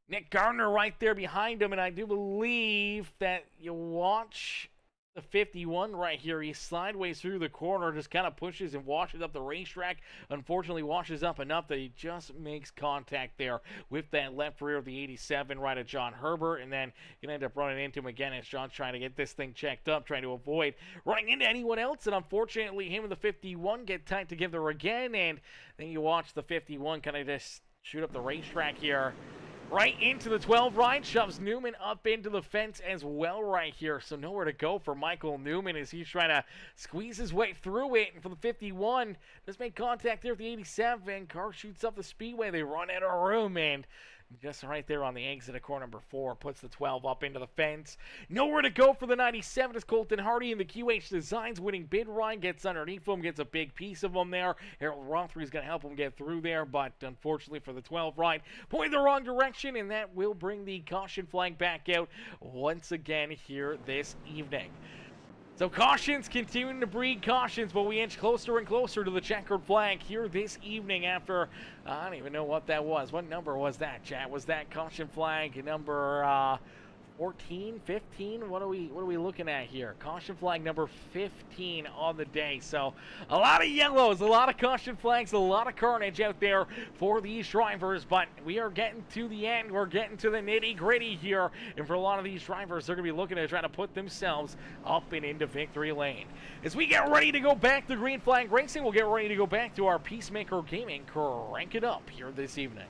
Nick Gardner right there behind him, and I do believe that you watch the 51 right here. He's sideways through the corner, just kind of pushes and washes up the racetrack. Unfortunately, washes up enough that he just makes contact there with that left rear of the 87 right at John Herbert, and then you can end up running into him again as John's trying to get this thing checked up, trying to avoid running into anyone else, and unfortunately, him and the 51 get tight together again, and then you watch the 51 kind of just shoot up the racetrack here. Right into the 12 ride, shoves Newman up into the fence as well right here. So nowhere to go for Michael Newman as he's trying to squeeze his way through it. And for the 51, does make contact there with the 87. Car shoots up the speedway. They run out of room, and just right there on the exit of car number 4, puts the 12 up into the fence. Nowhere to go for the 97 as Colton Hardy in the QH Designs winning bid ride gets underneath him, gets a big piece of him there. Harold Rothery is going to help him get through there, but unfortunately for the 12 ride, pointing the wrong direction, and that will bring the caution flag back out once again here this evening. So cautions continuing to breed cautions, but we inch closer and closer to the checkered flag here this evening after, I don't even know what that was. What number was that, chat? Was that caution flag number 14, 15? What are we looking at here? Caution flag number 15 on the day. So a lot of yellows, a lot of caution flags, a lot of carnage out there for these drivers, but we are getting to the end. We're getting to the nitty-gritty here, and for a lot of these drivers, they're going to be looking to try to put themselves up and into victory lane. As we get ready to go back to green flag racing, we'll get ready to go back to our Peacemaker Gaming Crank It Up here this evening.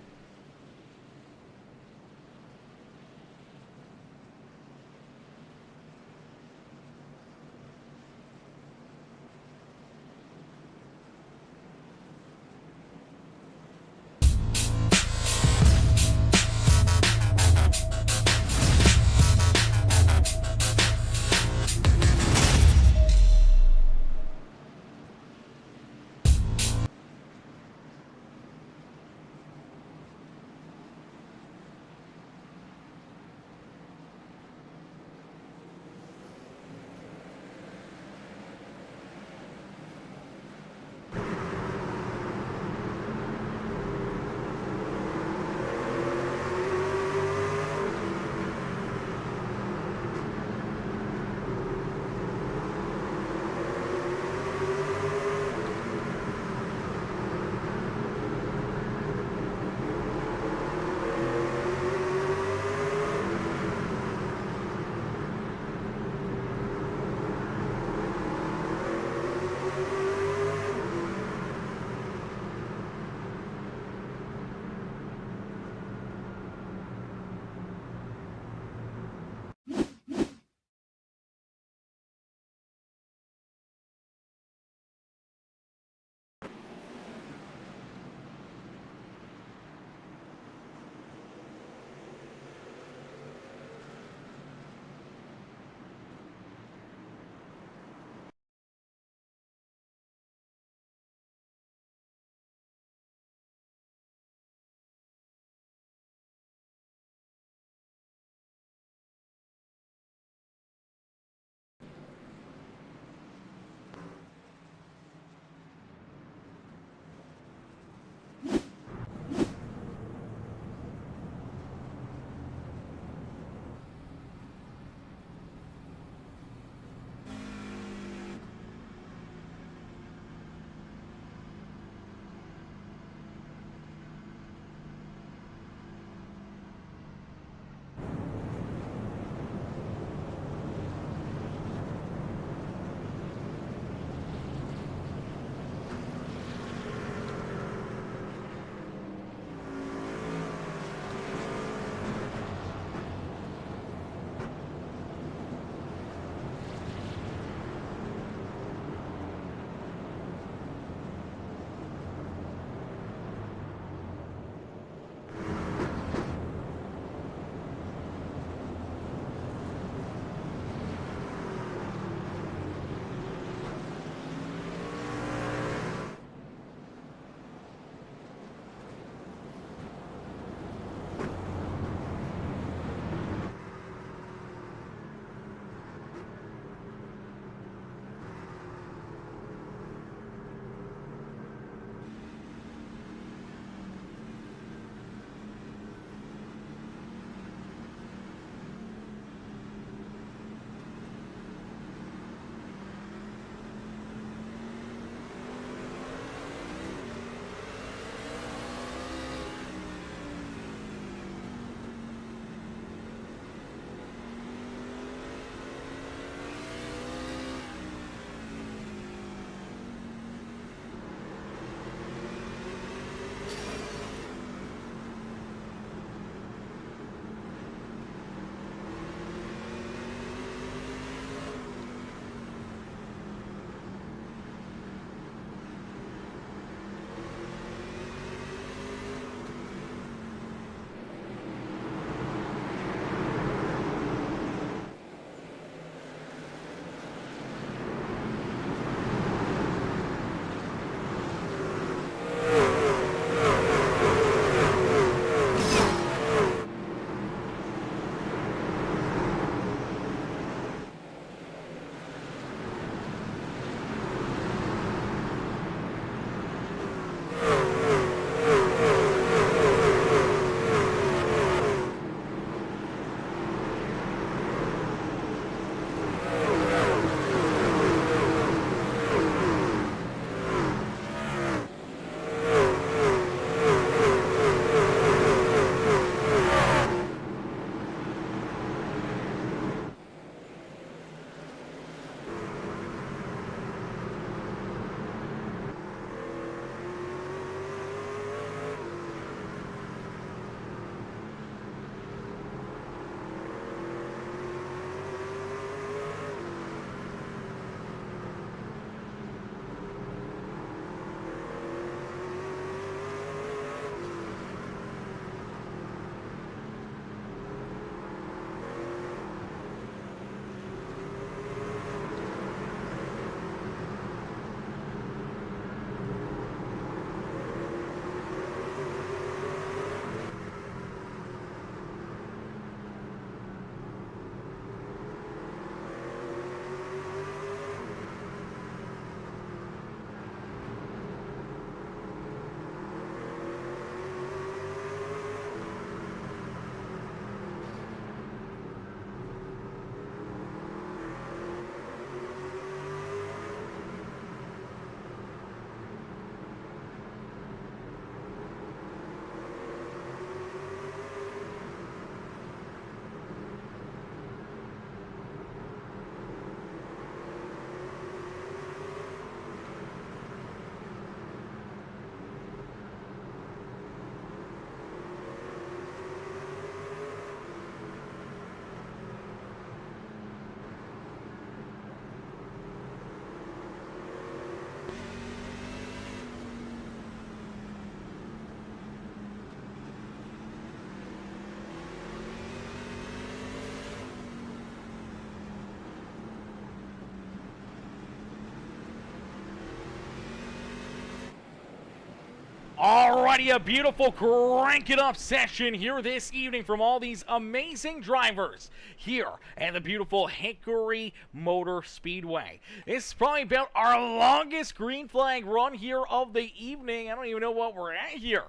Alrighty, a beautiful crank it up session here this evening from all these amazing drivers here at the beautiful Hickory Motor Speedway. This is probably about our longest green flag run here of the evening. I don't even know what we're at here.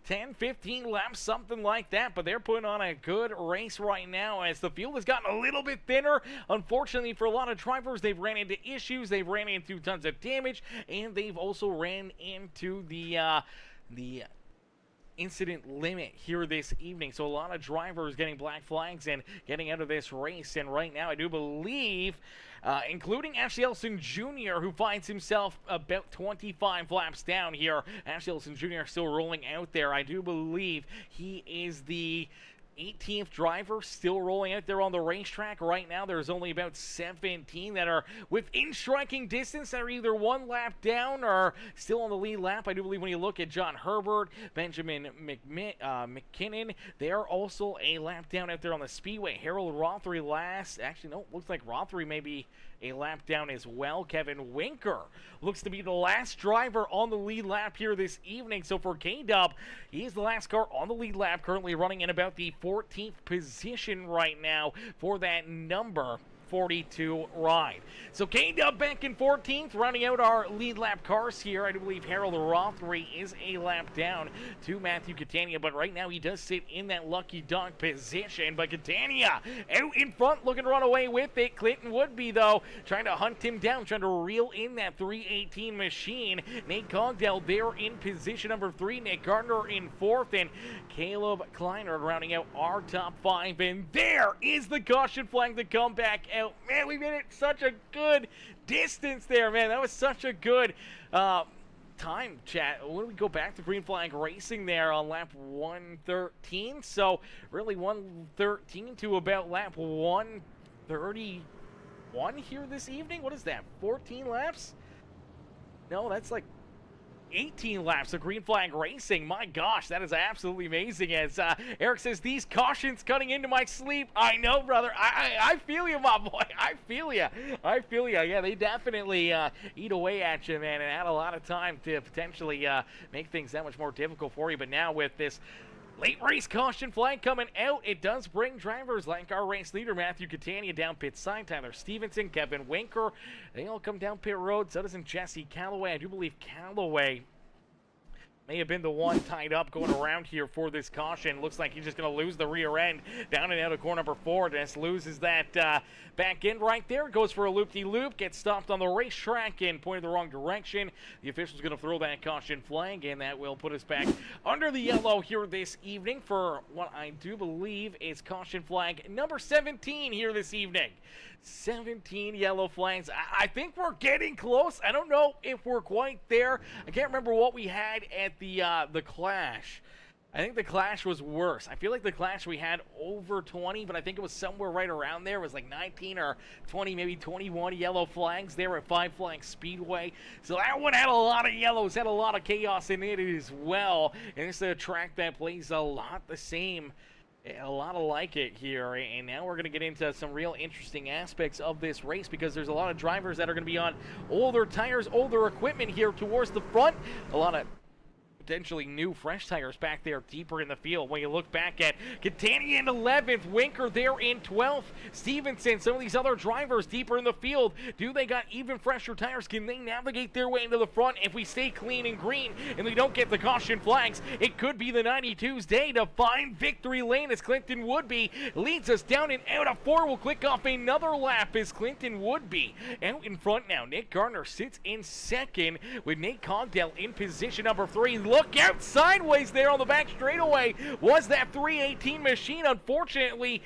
10, 15 laps, something like that, but they're putting on a good race right now as the field has gotten a little bit thinner. Unfortunately for a lot of drivers, they've ran into issues, they've ran into tons of damage, and they've also ran into the incident limit here this evening. So a lot of drivers getting black flags and getting out of this race. And right now I do believe, including Ashley Ellison Jr., who finds himself about 25 laps down here. Ashley Ellison Jr. still rolling out there. I do believe he is the 18th driver still rolling out there on the racetrack. Right now there's only about 17 that are within striking distance that are either one lap down or still on the lead lap. I do believe when you look at John Herbert, Benjamin McKinnon, they are also a lap down out there on the speedway. Harold Rothery last. Actually, no, looks like Rothery may be a lap down as well. Kevin Winker looks to be the last driver on the lead lap here this evening. So for K-Dub, he's the last car on the lead lap, currently running in about the 14th position right now for that number 42 ride. So K-Dub back in 14th, running out our lead lap cars here. I do believe Harold Rothery is a lap down to Matthew Catania, but right now he does sit in that lucky dog position. But Catania out in front, looking to run away with it. Clinton Woodby, though, trying to hunt him down, trying to reel in that 318 machine. Nate Cogdell there in position number 3. Nick Gardner in 4th, and Caleb Kleiner rounding out our top 5. And there is the caution flag to come back out. Man, we made it such a good distance there, man. That was such a good time, chat. When we go back to green flag racing there on lap 113, so really 113 to about lap 131 here this evening. What is that, 14 laps? No, that's like 18 laps of green flag racing. My gosh, that is absolutely amazing. As Eric says, these cautions cutting into my sleep. I know, brother. I feel you, my boy. I feel you. I feel you. Yeah, they definitely eat away at you, man, and add a lot of time to potentially make things that much more difficult for you. But now with this late race caution flag coming out, it does bring drivers like our race leader, Matthew Catania, down pit side. Tyler Stevenson, Kevin Winker, they all come down pit road. So doesn't Jesse Calloway. I do believe Calloway may have been the one tied up going around here for this caution. Looks like he's just going to lose the rear end down and out of corner number 4. Just loses that back end right there. Goes for a loop-de-loop. Gets stopped on the racetrack and pointed the wrong direction. The official's going to throw that caution flag, and that will put us back under the yellow here this evening for what I do believe is caution flag number 17 here this evening. 17 yellow flags. I think we're getting close. I don't know if we're quite there. I can't remember what we had at the Clash. I think the Clash was worse. I feel like the Clash we had over 20, but I think it was somewhere right around there. It was like 19 or 20, maybe 21 yellow flags there at Five Flag Speedway. So that one had a lot of yellows, had a lot of chaos in it as well. And it's a track that plays a lot the same, a lot like it here. And now we're going to get into some real interesting aspects of this race, because there's a lot of drivers that are going to be on older tires, older equipment here towards the front. A lot of potentially new fresh tires back there deeper in the field. When you look back at Catania in 11th, Winker there in 12th, Stevenson, some of these other drivers deeper in the field, do they got even fresher tires? Can they navigate their way into the front? If we stay clean and green and we don't get the caution flags, it could be the 92's day to find victory lane as Clinton Woodby leads us down and out of 4. We'll click off another lap as Clinton Woodby out in front now. Nick Gardner sits in 2nd with Nate Cogdell in position number 3. Look out sideways there on the back straightaway was that 318 machine. Unfortunately,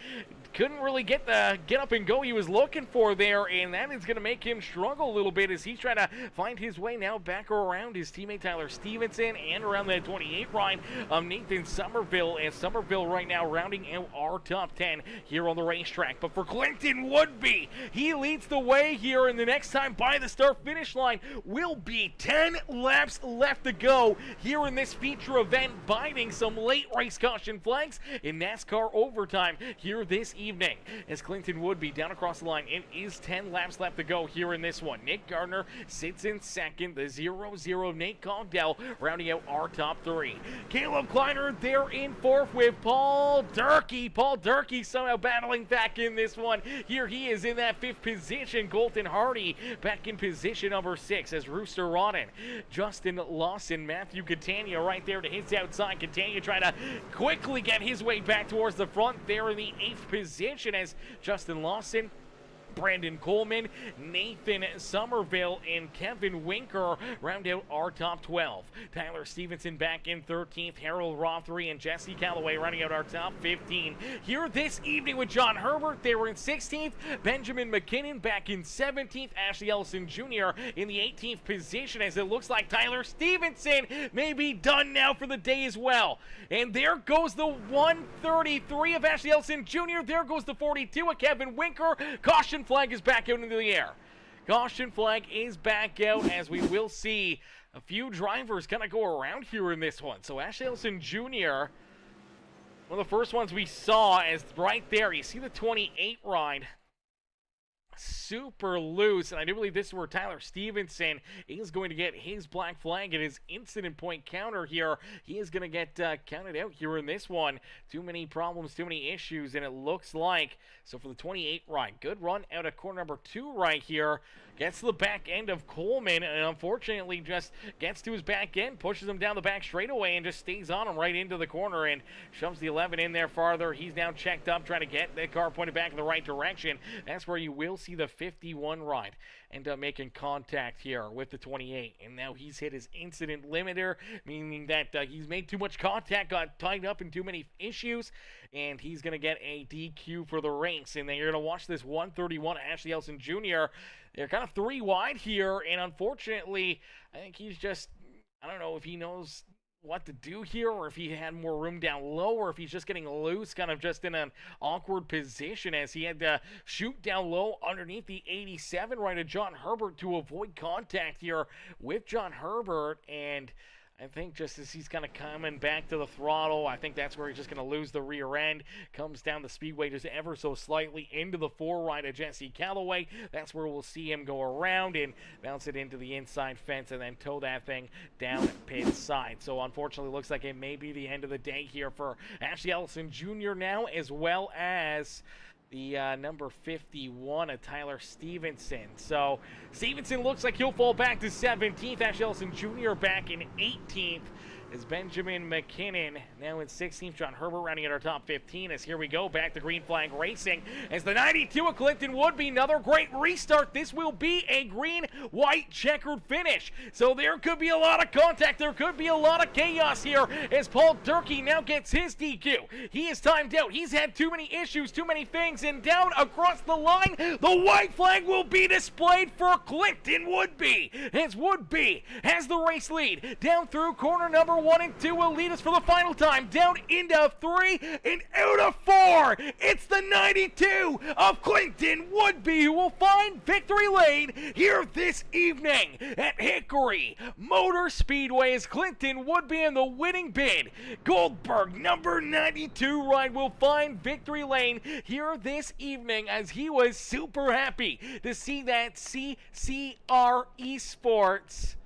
couldn't really get the get up and go he was looking for there, and that is going to make him struggle a little bit as he's trying to find his way now back around his teammate Tyler Stevenson and around that 28 ride of Nathan Somerville, and Somerville right now rounding out our top 10 here on the racetrack. But for Clinton Woodby, he leads the way here, and the next time by the start finish line will be 10 laps left to go here here in this feature event, biting some late race caution flags in NASCAR overtime here this evening. As Clinton Woodby down across the line, it is 10 laps left to go here in this one. Nick Gardner sits in second, the 0-0 Nate Cogdell rounding out our top three. Caleb Kleiner there in fourth with Paul Durkee. Paul Durkee somehow battling back in this one. Here he is in that fifth position. Colton Hardy back in position number 6 as Rooster Rodden. Justin Lawson, Matthew Catania right there to his outside. Catania trying to quickly get his way back towards the front there in the 8th position as Justin Lawson, Brandon Coleman, Nathan Somerville, and Kevin Winker round out our top 12. Tyler Stevenson back in 13th, Harold Rothery and Jesse Calloway rounding out our top 15. Here this evening with John Herbert, they were in 16th, Benjamin McKinnon back in 17th, Ashley Ellison Jr. in the 18th position as it looks like Tyler Stevenson may be done now for the day as well. And there goes the 133 of Ashley Ellison Jr., there goes the 42 of Kevin Winker. Caution flag is back out into the air. Caution flag is back out as we will see a few drivers kind of go around here in this one. So Ashley Ellison Jr., one of the first ones we saw as right there. You see the 28 ride. Super loose, and I do believe this is where Tyler Stevenson is going to get his black flag and his incident point counter here. He is going to get counted out here in this one. Too many problems, too many issues, and it looks like, so for the 28 ride, good run out of corner number 2 right here. Gets to the back end of Coleman, and unfortunately just gets to his back end, pushes him down the back straightaway, and just stays on him right into the corner and shoves the 11 in there farther. He's now checked up, trying to get the car pointed back in the right direction. That's where you will see the 51 ride end up making contact here with the 28, and now he's hit his incident limiter, meaning that he's made too much contact, got tied up in too many issues, and he's going to get a DQ for the race. And then you're going to watch this 131 Ashley Ellison Jr. They're kind of 3 wide here, and unfortunately, I think he's just, I don't know if he knows what to do here, or if he had more room down low, or if he's just getting loose, kind of just in an awkward position as he had to shoot down low underneath the 87 right of John Herbert to avoid contact here with John Herbert. And I think just as he's kind of coming back to the throttle, I think that's where he's just going to lose the rear end. Comes down the speedway just ever so slightly into the 4 right of Jesse Calloway. That's where we'll see him go around and bounce it into the inside fence and then tow that thing down pit side. So unfortunately, looks like it may be the end of the day here for Ashley Ellison Jr. now, as well as the number 51 of Tyler Stevenson. So Stevenson looks like he'll fall back to 17th. Ashley Ellison Jr. back in 18th. Is Benjamin McKinnon now in 16th. John Herbert rounding at our top 15 as here we go back to green flag racing as the 92 of Clinton Woodby, another great restart. This will be a green-white checkered finish, so there could be a lot of contact, there could be a lot of chaos here as Paul Durkee now gets his DQ. He is timed out, he's had too many issues, too many things, and down across the line the white flag will be displayed for Clinton Woodby as Woodby has the race lead down through corner number 1 and 2 will lead us for the final time down into 3 and out of 4. It's the 92 of Clinton Woodby who will find victory lane here this evening at Hickory Motor Speedway as Clinton Woodby in the winning bid. Goldberg number 92 ride will find victory lane here this evening as he was super happy to see that CCR Esports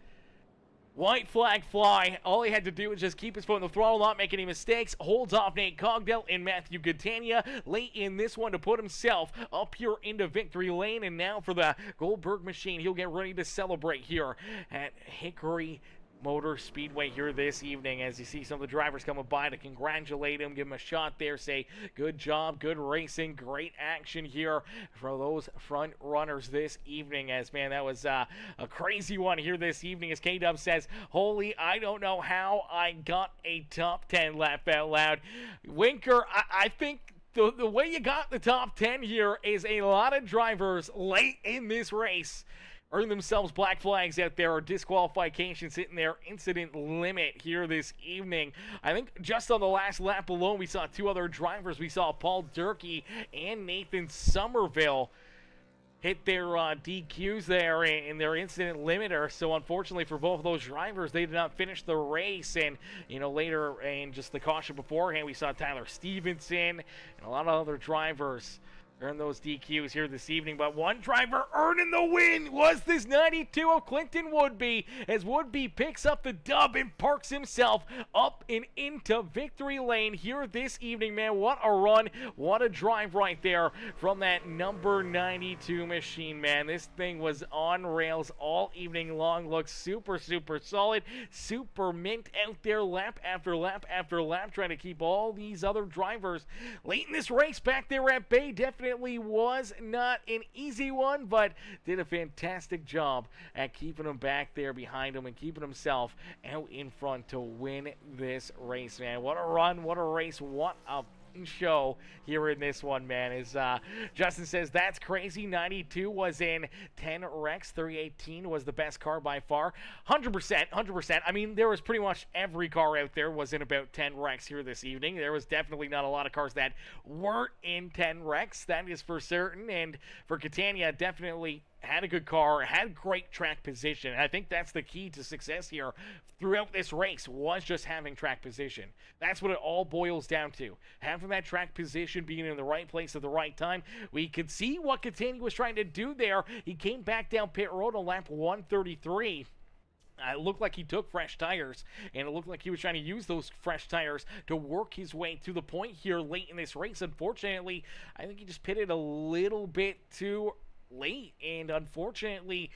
white flag fly. All he had to do was just keep his foot on the throttle, not make any mistakes. Holds off Nate Cogdell and Matthew Catania late in this one to put himself up here into victory lane. And now for the Goldberg machine, he'll get ready to celebrate here at Hickory Motor Speedway here this evening as you see some of the drivers coming by to congratulate him, give him a shot there, say good job, good racing, great action here for those front runners this evening. As man, that was a crazy one here this evening as K-Dub says, holy, I don't know how I got a top 10, laugh out loud. Winker, I think the way you got the top 10 here is a lot of drivers late in this race earn themselves black flags out there or disqualifications hitting their incident limit here this evening. I think just on the last lap alone, we saw 2 other drivers. We saw Paul Durkee and Nathan Somerville hit their DQs there in their incident limiter. So unfortunately for both of those drivers, they did not finish the race. And later, and just the caution beforehand, we saw Tyler Stevenson and a lot of other drivers earn those DQs here this evening. But one driver earning the win was this 92 of Clinton Woodby, as Woodby picks up the dub and parks himself up and into victory lane here this evening, man. What a run, what a drive right there from that number 92 machine, man. This thing was on rails all evening long. Looks super, super solid, super mint out there, lap after lap after lap, trying to keep all these other drivers late in this race back there at bay. Definitely was not an easy one, but did a fantastic job at keeping him back there behind him and keeping himself out in front to win this race, man. What a run, what a race, what a show here in this one, man. As Justin says, that's crazy. 92 was in 10 wrecks. 318 was the best car by far. 100%. I mean, there was pretty much every car out there was in about 10 wrecks here this evening. There was definitely not a lot of cars that weren't in 10 wrecks. That is for certain. And for Catania, definitely had a good car, had great track position. And I think that's the key to success here throughout this race, was just having track position. That's what it all boils down to. Having that track position, being in the right place at the right time. We could see what Catania was trying to do there. He came back down pit road on lap 133. It looked like he took fresh tires, and it looked like he was trying to use those fresh tires to work his way to the point here late in this race. Unfortunately, I think he just pitted a little bit too late, and unfortunately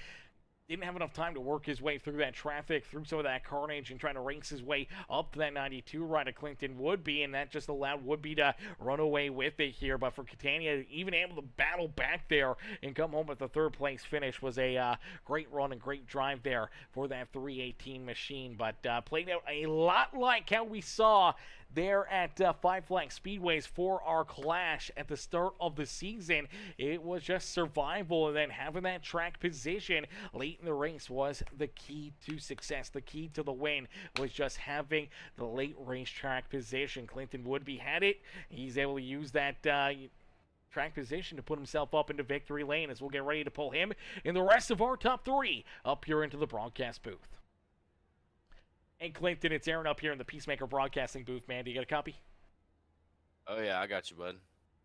didn't have enough time to work his way through that traffic, through some of that carnage, and trying to race his way up to that 92 ride of Clinton Woodby, and that just allowed Woodby to run away with it here. But for Catania, even able to battle back there and come home with a third place finish was a great run and great drive there for that 318 machine. But played out a lot like how we saw there at Five Flag Speedways for our clash at the start of the season. It was just survival, and then having that track position late in the race was the key to success. The key to the win was just having the late race track position. Clinton Woodby had it. He's able to use that track position to put himself up into victory lane, as we'll get ready to pull him and the rest of our top three up here into the broadcast booth. Hey, Clinton, it's Aaron up here in the Peacemaker Broadcasting booth, man. Do you got a copy? Oh, yeah, I got you, bud.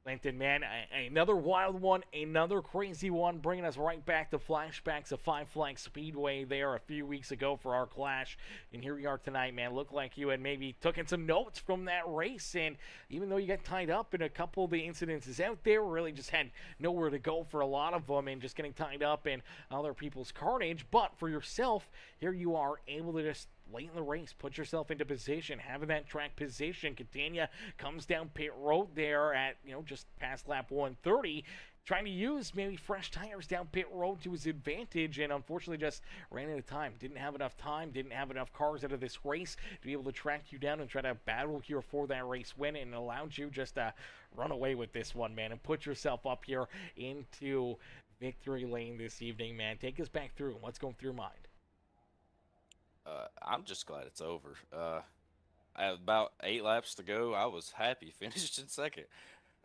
Clinton, man, another wild one, another crazy one, bringing us right back to flashbacks of Five Flag Speedway there a few weeks ago for our clash. And here we are tonight, man. Looked like you had maybe taken some notes from that race, and even though you got tied up in a couple of the incidences out there, really just had nowhere to go for a lot of them, and just getting tied up in other people's carnage. But for yourself, here you are able to just late in the race, put yourself into position, having that track position. Catania comes down pit road there at, just past lap 130, trying to use maybe fresh tires down pit road to his advantage, and unfortunately just ran out of time. Didn't have enough time, didn't have enough cars out of this race to be able to track you down and try to battle here for that race win, and allowed you just to run away with this one, man, and put yourself up here into victory lane this evening, man. Take us back through what's going through your mind. I'm just glad it's over. I had about 8 laps to go. I was happy, finished in second.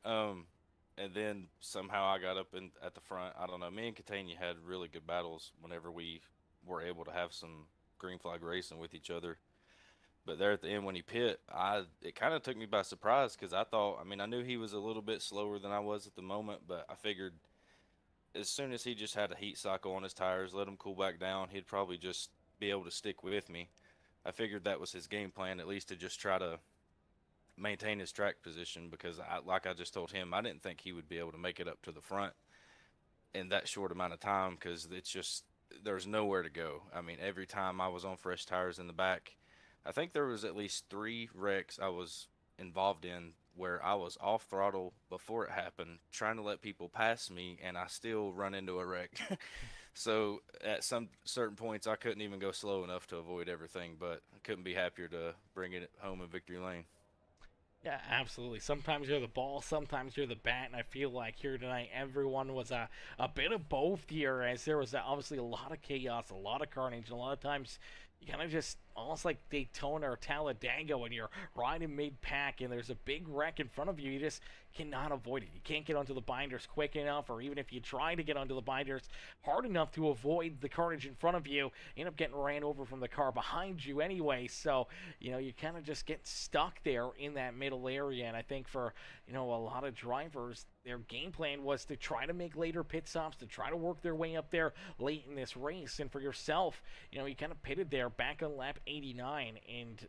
And then somehow I got up at the front. I don't know. Me and Catania had really good battles whenever we were able to have some green flag racing with each other. But there at the end when he pit, it kind of took me by surprise, because I knew he was a little bit slower than I was at the moment, but I figured as soon as he just had a heat cycle on his tires, let him cool back down, he'd probably just be able to stick with me. I figured that was his game plan, at least to just try to maintain his track position, because like I just told him, I didn't think he would be able to make it up to the front in that short amount of time, because it's just, there's nowhere to go. I mean, every time I was on fresh tires in the back, I think there was at least 3 wrecks I was involved in where I was off throttle before it happened, trying to let people pass me, and I still run into a wreck. So at some certain points, I couldn't even go slow enough to avoid everything, but I couldn't be happier to bring it home in victory lane. Yeah, absolutely. Sometimes you're the ball, sometimes you're the bat, and I feel like here tonight everyone was a bit of both here, as there was obviously a lot of chaos, a lot of carnage, and a lot of times you kind of just almost like Daytona or Talladega when you're riding mid-pack and there's a big wreck in front of you. You just cannot avoid it. You can't get onto the binders quick enough, or even if you try to get onto the binders hard enough to avoid the carnage in front of you, you end up getting ran over from the car behind you anyway. So, you kind of just get stuck there in that middle area. And I think for, a lot of drivers, their game plan was to try to make later pit stops, to try to work their way up there late in this race. And for yourself, you kind of pitted there back on lap 89, and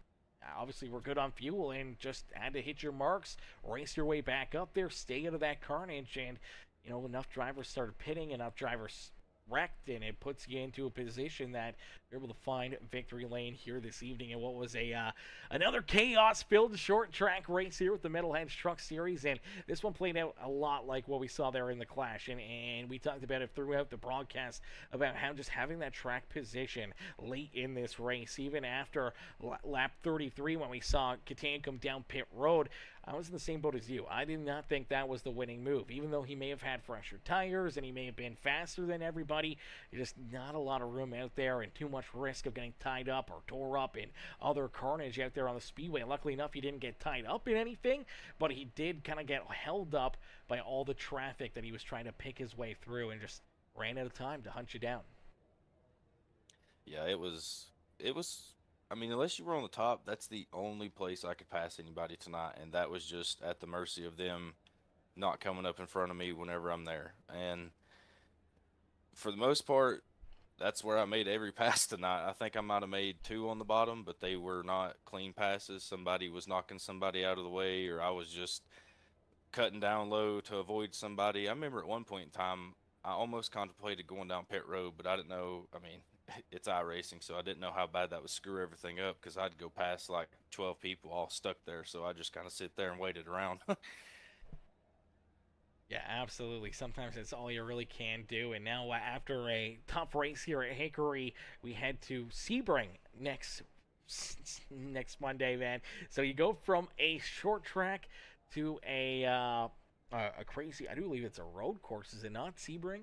obviously we're good on fuel and just had to hit your marks, race your way back up there, stay out of that carnage. And enough drivers started pitting, enough drivers wrecked, and it puts you into a position that you're able to find victory lane here this evening in what was another chaos-filled short track race here with the Metalheads Truck Series. And this one played out a lot like what we saw there in the Clash, and we talked about it throughout the broadcast about how just having that track position late in this race, even after lap 33 when we saw Catania come down pit road, I was in the same boat as you. I did not think that was the winning move. Even though he may have had fresher tires and he may have been faster than everybody, there's just not a lot of room out there and too much risk of getting tied up or tore up in other carnage out there on the speedway. Luckily enough, he didn't get tied up in anything, but he did kind of get held up by all the traffic that he was trying to pick his way through, and just ran out of time to hunt you down. Yeah, it was. I mean, unless you were on the top, that's the only place I could pass anybody tonight, and that was just at the mercy of them not coming up in front of me whenever I'm there. And for the most part, that's where I made every pass tonight. I think I might have made 2 on the bottom, but they were not clean passes. Somebody was knocking somebody out of the way, or I was just cutting down low to avoid somebody. I remember at one point in time, I almost contemplated going down pit road, but I didn't know. I mean, it's iRacing, so I didn't know how bad that would screw everything up, because I'd go past like 12 people all stuck there. So I just kind of sit there and waited around. Yeah, absolutely. Sometimes it's all you really can do. And now after a tough race here at Hickory, we head to Sebring next Monday, man. So you go from a short track to a crazy, I do believe it's a road course, is it not, Sebring?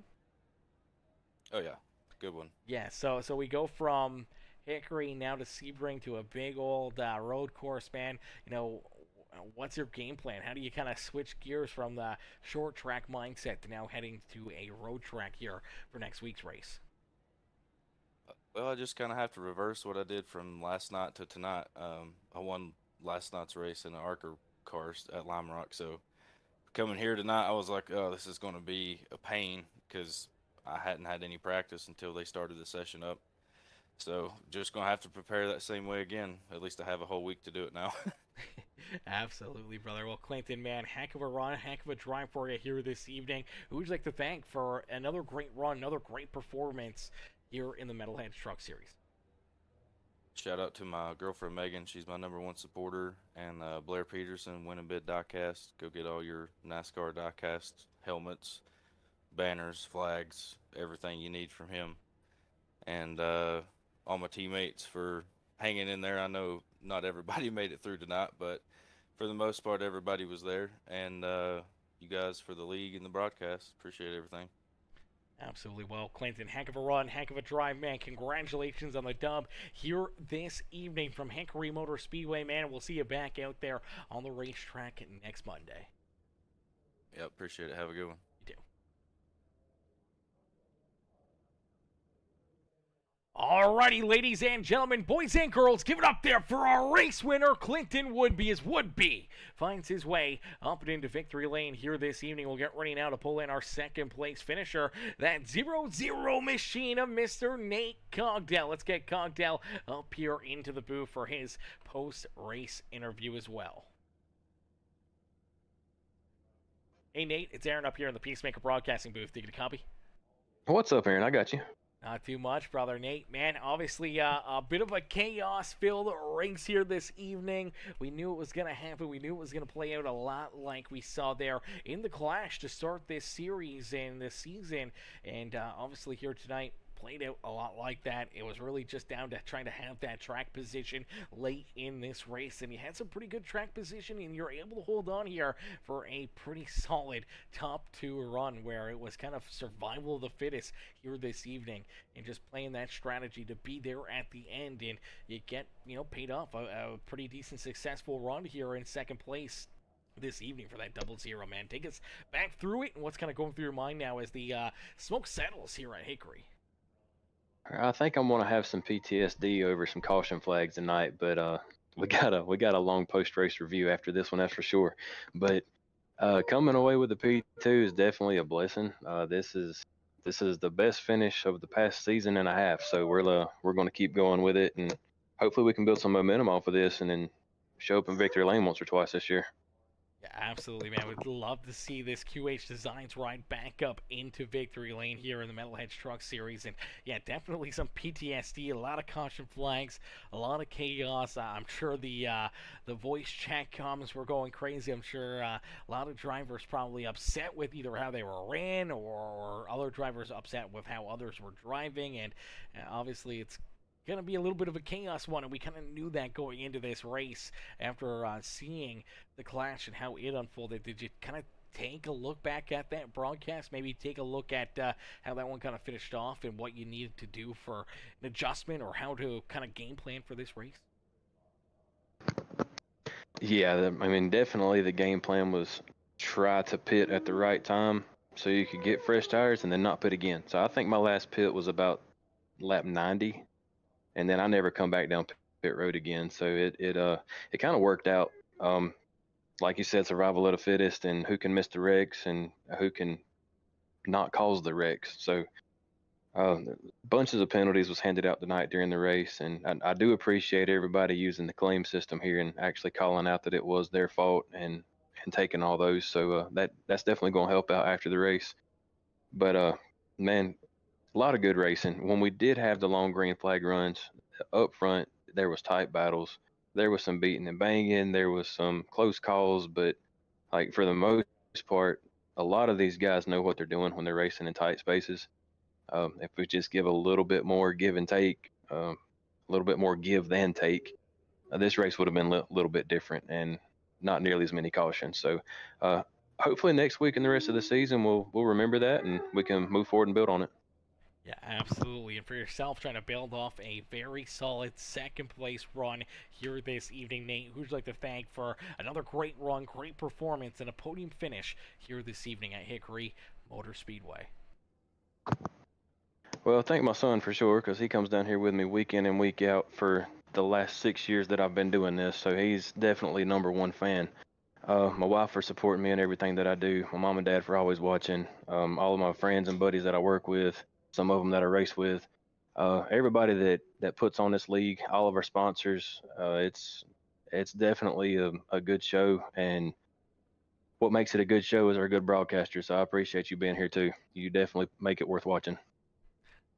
Oh yeah, good one. Yeah, so we go from Hickory now to Sebring to a big old road course, man. What's your game plan? How do you kind of switch gears from the short track mindset to now heading to a road track here for next week's race? Well, I just kind of have to reverse what I did from last night to tonight. I won last night's race in the ARCA cars at Lime Rock, so coming here tonight, I was like, oh, this is going to be a pain, because I hadn't had any practice until they started the session up. So just going to have to prepare that same way again. At least I have a whole week to do it now. Absolutely, brother. Well, Clinton, man, heck of a run, heck of a drive for you here this evening. Who would you like to thank for another great run, another great performance here in the Metalheads Truck Series? Shout out to my girlfriend Megan. She's my #1 supporter. And Blair Peterson, Win and Bid Diecast. Go get all your NASCAR diecast helmets, banners, flags, everything you need from him. And all my teammates for hanging in there. I know not everybody made it through tonight, but for the most part, everybody was there. And you guys for the league and the broadcast. Appreciate everything. Absolutely. Well, Clinton, heck of a run, heck of a drive, man. Congratulations on the dub here this evening from Hickory Motor Speedway, man. We'll see you back out there on the racetrack next Monday. Yep, appreciate it. Have a good one. You do. Alrighty, ladies and gentlemen, boys and girls, give it up there for our race winner, Clinton Woodby, as Woodby finds his way up and into victory lane here this evening. We'll get ready now to pull in our second place finisher, that 0-0 machine of Mr. Nate Cogdell. Let's get Cogdell up here into the booth for his post-race interview as well. Hey, Nate, it's Aaron up here in the Peacemaker Broadcasting booth. Do you get a copy? What's up, Aaron? I got you. Not too much, brother Nate. Man, obviously a bit of a chaos-filled race here this evening. We knew it was going to happen. We knew it was going to play out a lot like we saw there in the Clash to start this series and this season. And obviously here tonight, played out a lot like that. It was really just down to trying to have that track position late in this race, and you had some pretty good track position, and you're able to hold on here for a pretty solid top 2 run where it was kind of survival of the fittest here this evening, and just playing that strategy to be there at the end, and you get paid off a pretty decent successful run here in second place this evening for that 00, man. Take us back through it and what's kind of going through your mind now as the smoke settles here at Hickory. I think I'm gonna have some PTSD over some caution flags tonight, but we got a long post race review after this one, that's for sure. But coming away with the P2 is definitely a blessing. This is the best finish of the past season and a half, so we're going to keep going with it, and hopefully we can build some momentum off of this, and then show up in victory lane once or twice this year. Yeah, absolutely, man. We'd love to see this QH Designs ride back up into victory lane here in the Metalheads Truck Series. And yeah, definitely some PTSD, a lot of caution flags, a lot of chaos. I'm sure the voice chat comments were going crazy. I'm sure a lot of drivers probably upset with either how they were ran or other drivers upset with how others were driving. And obviously it's going to be a little bit of a chaos one, and we kind of knew that going into this race after seeing the clash and how it unfolded. Did you kind of take a look back at that broadcast, maybe take a look at how that one kind of finished off and what you needed to do for an adjustment or how to kind of game plan for this race? Yeah, I mean, definitely the game plan was try to pit at the right time so you could get fresh tires and then not pit again. So I think my last pit was about lap 90, and then I never come back down pit road again. So it kind of worked out. Like you said, survival of the fittest, and who can miss the wrecks and who can not cause the wrecks. So bunches of penalties was handed out tonight during the race, and I do appreciate everybody using the claim system here and actually calling out that it was their fault and taking all those. So that's definitely going to help out after the race. But man, a lot of good racing. When we did have the long green flag runs up front, there was tight battles. There was some beating and banging. There was some close calls, but like for the most part, a lot of these guys know what they're doing when they're racing in tight spaces. If we just give a little bit more give and take, a little bit more give than take, this race would have been a little bit different and not nearly as many cautions. So hopefully next week and the rest of the season, we'll remember that and we can move forward and build on it. Yeah, absolutely. And for yourself, trying to build off a very solid second place run here this evening, Nate, who'd you like to thank for another great run, great performance, and a podium finish here this evening at Hickory Motor Speedway? Well, thank my son for sure, because he comes down here with me week in and week out for the last 6 years that I've been doing this. So he's definitely number one fan. My wife for supporting me in everything that I do. My mom and dad for always watching. All of my friends and buddies that I work with, some of them that I race with. Everybody that puts on this league, all of our sponsors. It's definitely a good show, and what makes it a good show is our good broadcasters. So I appreciate you being here too. You definitely make it worth watching.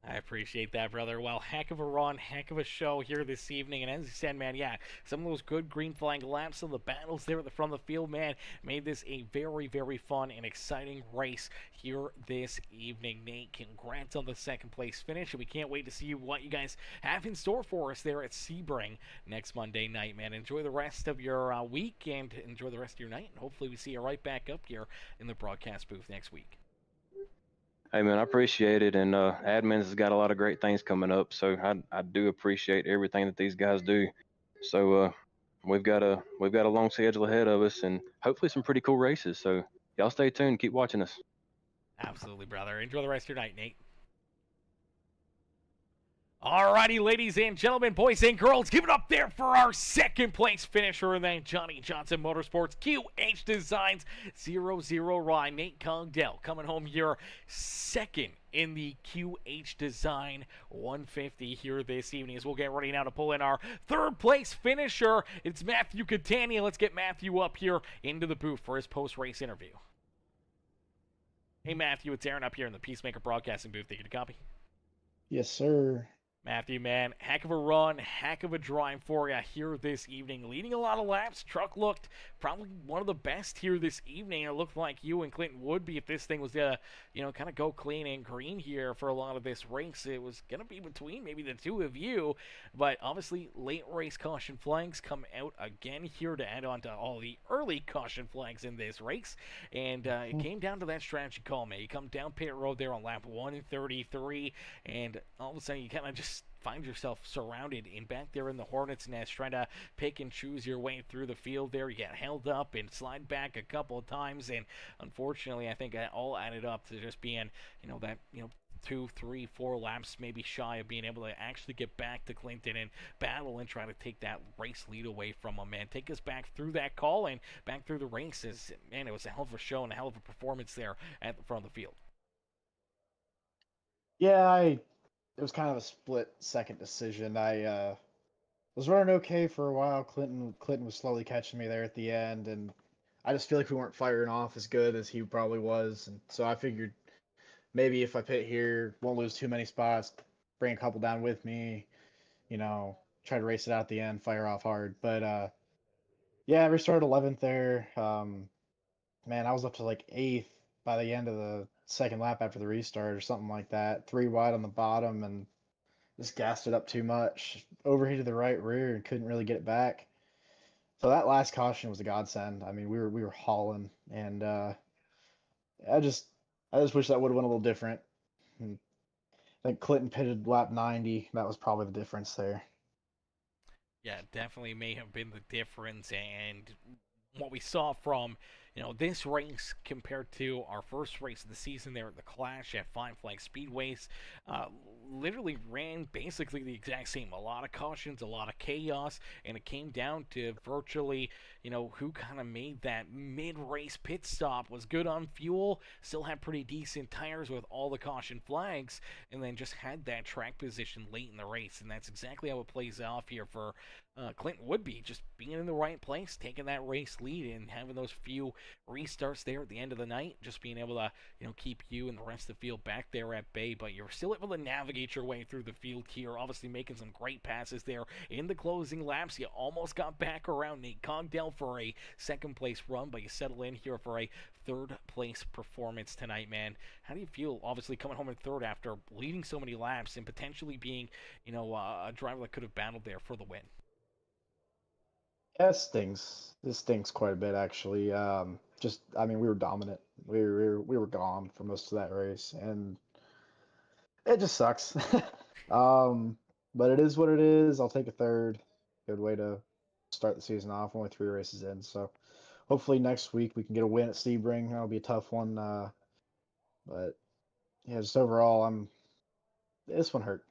I appreciate that, brother. Well, heck of a run, heck of a show here this evening. And as you said, man, yeah, some of those good green flag laps, some of the battles there at the front of the field, man, made this a very, very fun and exciting race here this evening. Nate, congrats on the second place finish, and we can't wait to see what you guys have in store for us there at Sebring next Monday night, man. Enjoy the rest of your week and enjoy the rest of your night, and hopefully we see you right back up here in the broadcast booth next week. Hey man, I appreciate it, and admins has got a lot of great things coming up, so I do appreciate everything that these guys do. So we've got a long schedule ahead of us, and hopefully some pretty cool races. So y'all stay tuned, keep watching us. Absolutely, brother. Enjoy the rest of your night, Nate. Alrighty, ladies and gentlemen, boys and girls, give it up there for our second place finisher in that Johnny Johnson Motorsports QH Designs 00 ride. Nate Congdell coming home here second in the QH Design 150 here this evening as we'll get ready now to pull in our third place finisher. It's Matthew Catania. Let's get Matthew up here into the booth for his post-race interview. Hey, Matthew, it's Aaron up here in the Peacemaker Broadcasting booth. Taking a copy? Yes, sir. Matthew, man, heck of a run, heck of a drive for you here this evening. Leading a lot of laps. Truck looked probably one of the best here this evening. It looked like you and Clinton would be if this thing was going to, kind of go clean and green here for a lot of this race. It was going to be between maybe the two of you. But obviously, late race caution flags come out again here to add on to all the early caution flags in this race. And it came down to that strategy call, man. You come down pit road there on lap 133, and all of a sudden you kind of just find yourself surrounded in back there in the Hornet's nest, trying to pick and choose your way through the field there. You get held up and slide back a couple of times, and unfortunately, I think that all added up to just being, that, 2, 3, 4 laps maybe shy of being able to actually get back to Clinton and battle and try to take that race lead away from him, man. Take us back through that call and back through the races. Man, it was a hell of a show and a hell of a performance there at the front of the field. Yeah, it was kind of a split second decision. I was running okay for a while. Clinton was slowly catching me there at the end, and I just feel like we weren't firing off as good as he probably was, and so I figured maybe if I pit here, won't lose too many spots, bring a couple down with me, try to race it out at the end, fire off hard. But yeah, I restarted 11th there. Man, I was up to like 8th by the end of the second lap after the restart or something like that. 3 wide on the bottom and just gassed it up too much. Overheated the right rear and couldn't really get it back. So that last caution was a godsend. I mean, we were hauling, and I just I just wish that would have went a little different. And I think Clinton pitted lap 90. That was probably the difference there. Yeah, definitely may have been the difference, and what we saw from this race compared to our first race of the season there at the Clash at Five Flag Speedways, literally ran basically the exact same. A lot of cautions, a lot of chaos, and it came down to virtually who kind of made that mid-race pit stop, was good on fuel, still had pretty decent tires with all the caution flags, and then just had that track position late in the race. And that's exactly how it plays off here for Clinton Woodby, just being in the right place, taking that race lead, and having those few restarts there at the end of the night, just being able to keep you and the rest of the field back there at bay. But you're still able to navigate your way through the field here, obviously making some great passes there in the closing laps. You almost got back around Nate Cogdell for a second place run, but you settle in here for a third place performance tonight, man. How do you feel, obviously, coming home in third after leading so many laps and potentially being a driver that could have battled there for the win? Yeah, it stings. This stings quite a bit, actually. I mean, we were dominant. We were gone for most of that race, and it just sucks. But it is what it is. I'll take a third. Good way to start the season off. Only 3 races in, so hopefully next week we can get a win at Sebring. That'll be a tough one. But yeah, just overall, this one hurt.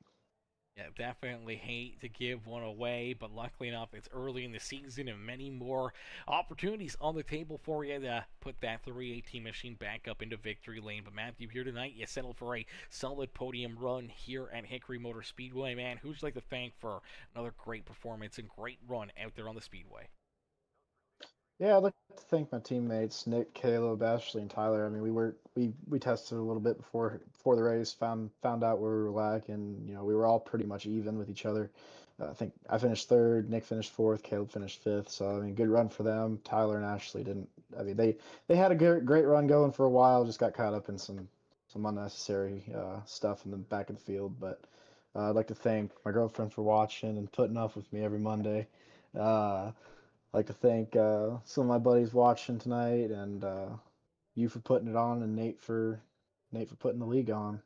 Yeah, definitely hate to give one away, but luckily enough, it's early in the season and many more opportunities on the table for you to put that 318 machine back up into victory lane. But Matthew, here tonight, you settled for a solid podium run here at Hickory Motor Speedway. Man, who'd you like to thank for another great performance and great run out there on the Speedway? Yeah, I'd like to thank my teammates, Nick, Caleb, Ashley, and Tyler. I mean, we tested a little bit before the race, found out where we were lacking. We were all pretty much even with each other. I think I finished third, Nick finished fourth, Caleb finished fifth. So I mean, good run for them. Tyler and Ashley didn't. I mean, they had a great run going for a while, just got caught up in some unnecessary stuff in the back of the field. But I'd like to thank my girlfriend for watching and putting up with me every Monday. I'd like to thank some of my buddies watching tonight, and you for putting it on, and Nate for putting the league on.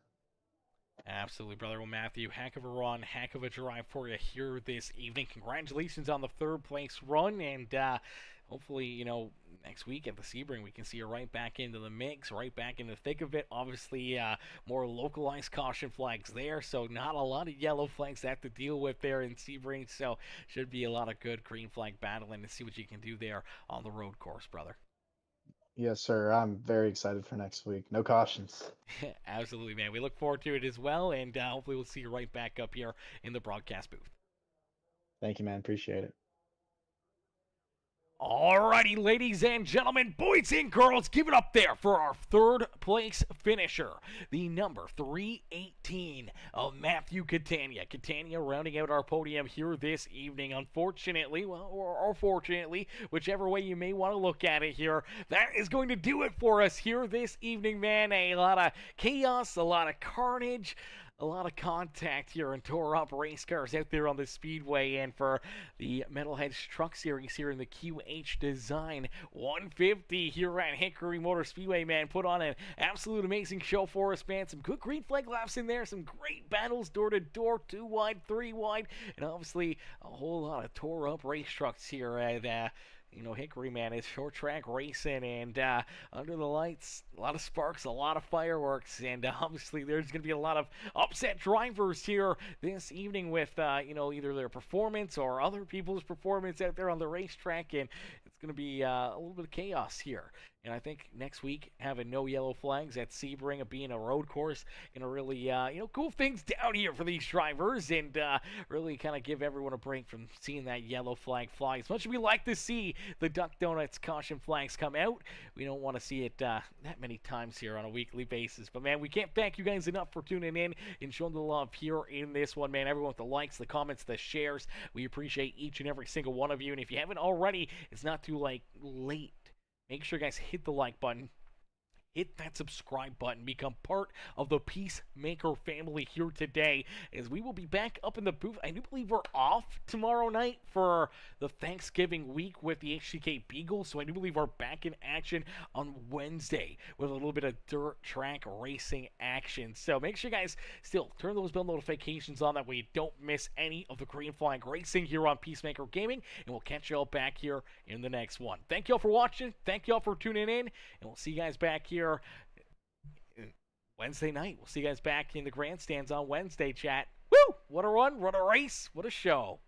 Absolutely, brother. Well, Matthew, heck of a run, heck of a drive for you here this evening. Congratulations on the third place run, and hopefully, next week at the Sebring, we can see you right back into the mix, right back in the thick of it. Obviously, more localized caution flags there, so not a lot of yellow flags to have to deal with there in Sebring, so should be a lot of good green flag battling to see what you can do there on the road course, brother. Yes, sir. I'm very excited for next week. No cautions. Absolutely, man. We look forward to it as well, and hopefully we'll see you right back up here in the broadcast booth. Thank you, man. Appreciate it. Alrighty, ladies and gentlemen, boys and girls, give it up there for our third place finisher, the number 318 of Matthew Catania. Catania rounding out our podium here this evening. Unfortunately, or fortunately, whichever way you may want to look at it here, that is going to do it for us here this evening, man. A lot of chaos, a lot of carnage. a lot of contact here and tore up race cars out there on the speedway. And for the Metalhead Truck Series here in the QH Design 150 here at Hickory Motor Speedway, man, put on an absolute amazing show for us, man. Some good green flag laps in there, some great battles door to door, 2 wide, 3 wide, and obviously a whole lot of tore up race trucks here at Hickory, man, is short track racing, and under the lights, a lot of sparks, a lot of fireworks, and obviously there's going to be a lot of upset drivers here this evening with, either their performance or other people's performance out there on the racetrack, and it's going to be a little bit of chaos here. And I think next week, having no yellow flags at Sebring, being a road course, going to really, cool things down here for these drivers and really kind of give everyone a break from seeing that yellow flag fly. As much as we like to see the Duck Donuts caution flags come out, we don't want to see it that many times here on a weekly basis. But, man, we can't thank you guys enough for tuning in and showing the love here in this one, man. Everyone with the likes, the comments, the shares, we appreciate each and every single one of you. And if you haven't already, it's not too late. Make sure you guys hit the like button. Hit that subscribe button. Become part of the Peacemaker family here today, as we will be back up in the booth. I do believe we're off tomorrow night for the Thanksgiving week with the HCK Beagle, so I do believe we're back in action on Wednesday with a little bit of dirt track racing action. So make sure you guys still turn those bell notifications on, that way you don't miss any of the green flag racing here on Peacemaker Gaming, and we'll catch you all back here in the next one. Thank you all for watching. Thank you all for tuning in, and we'll see you guys back here Wednesday night. We'll see you guys back in the grandstands on Wednesday, chat. Woo! What a run, what a race, what a show.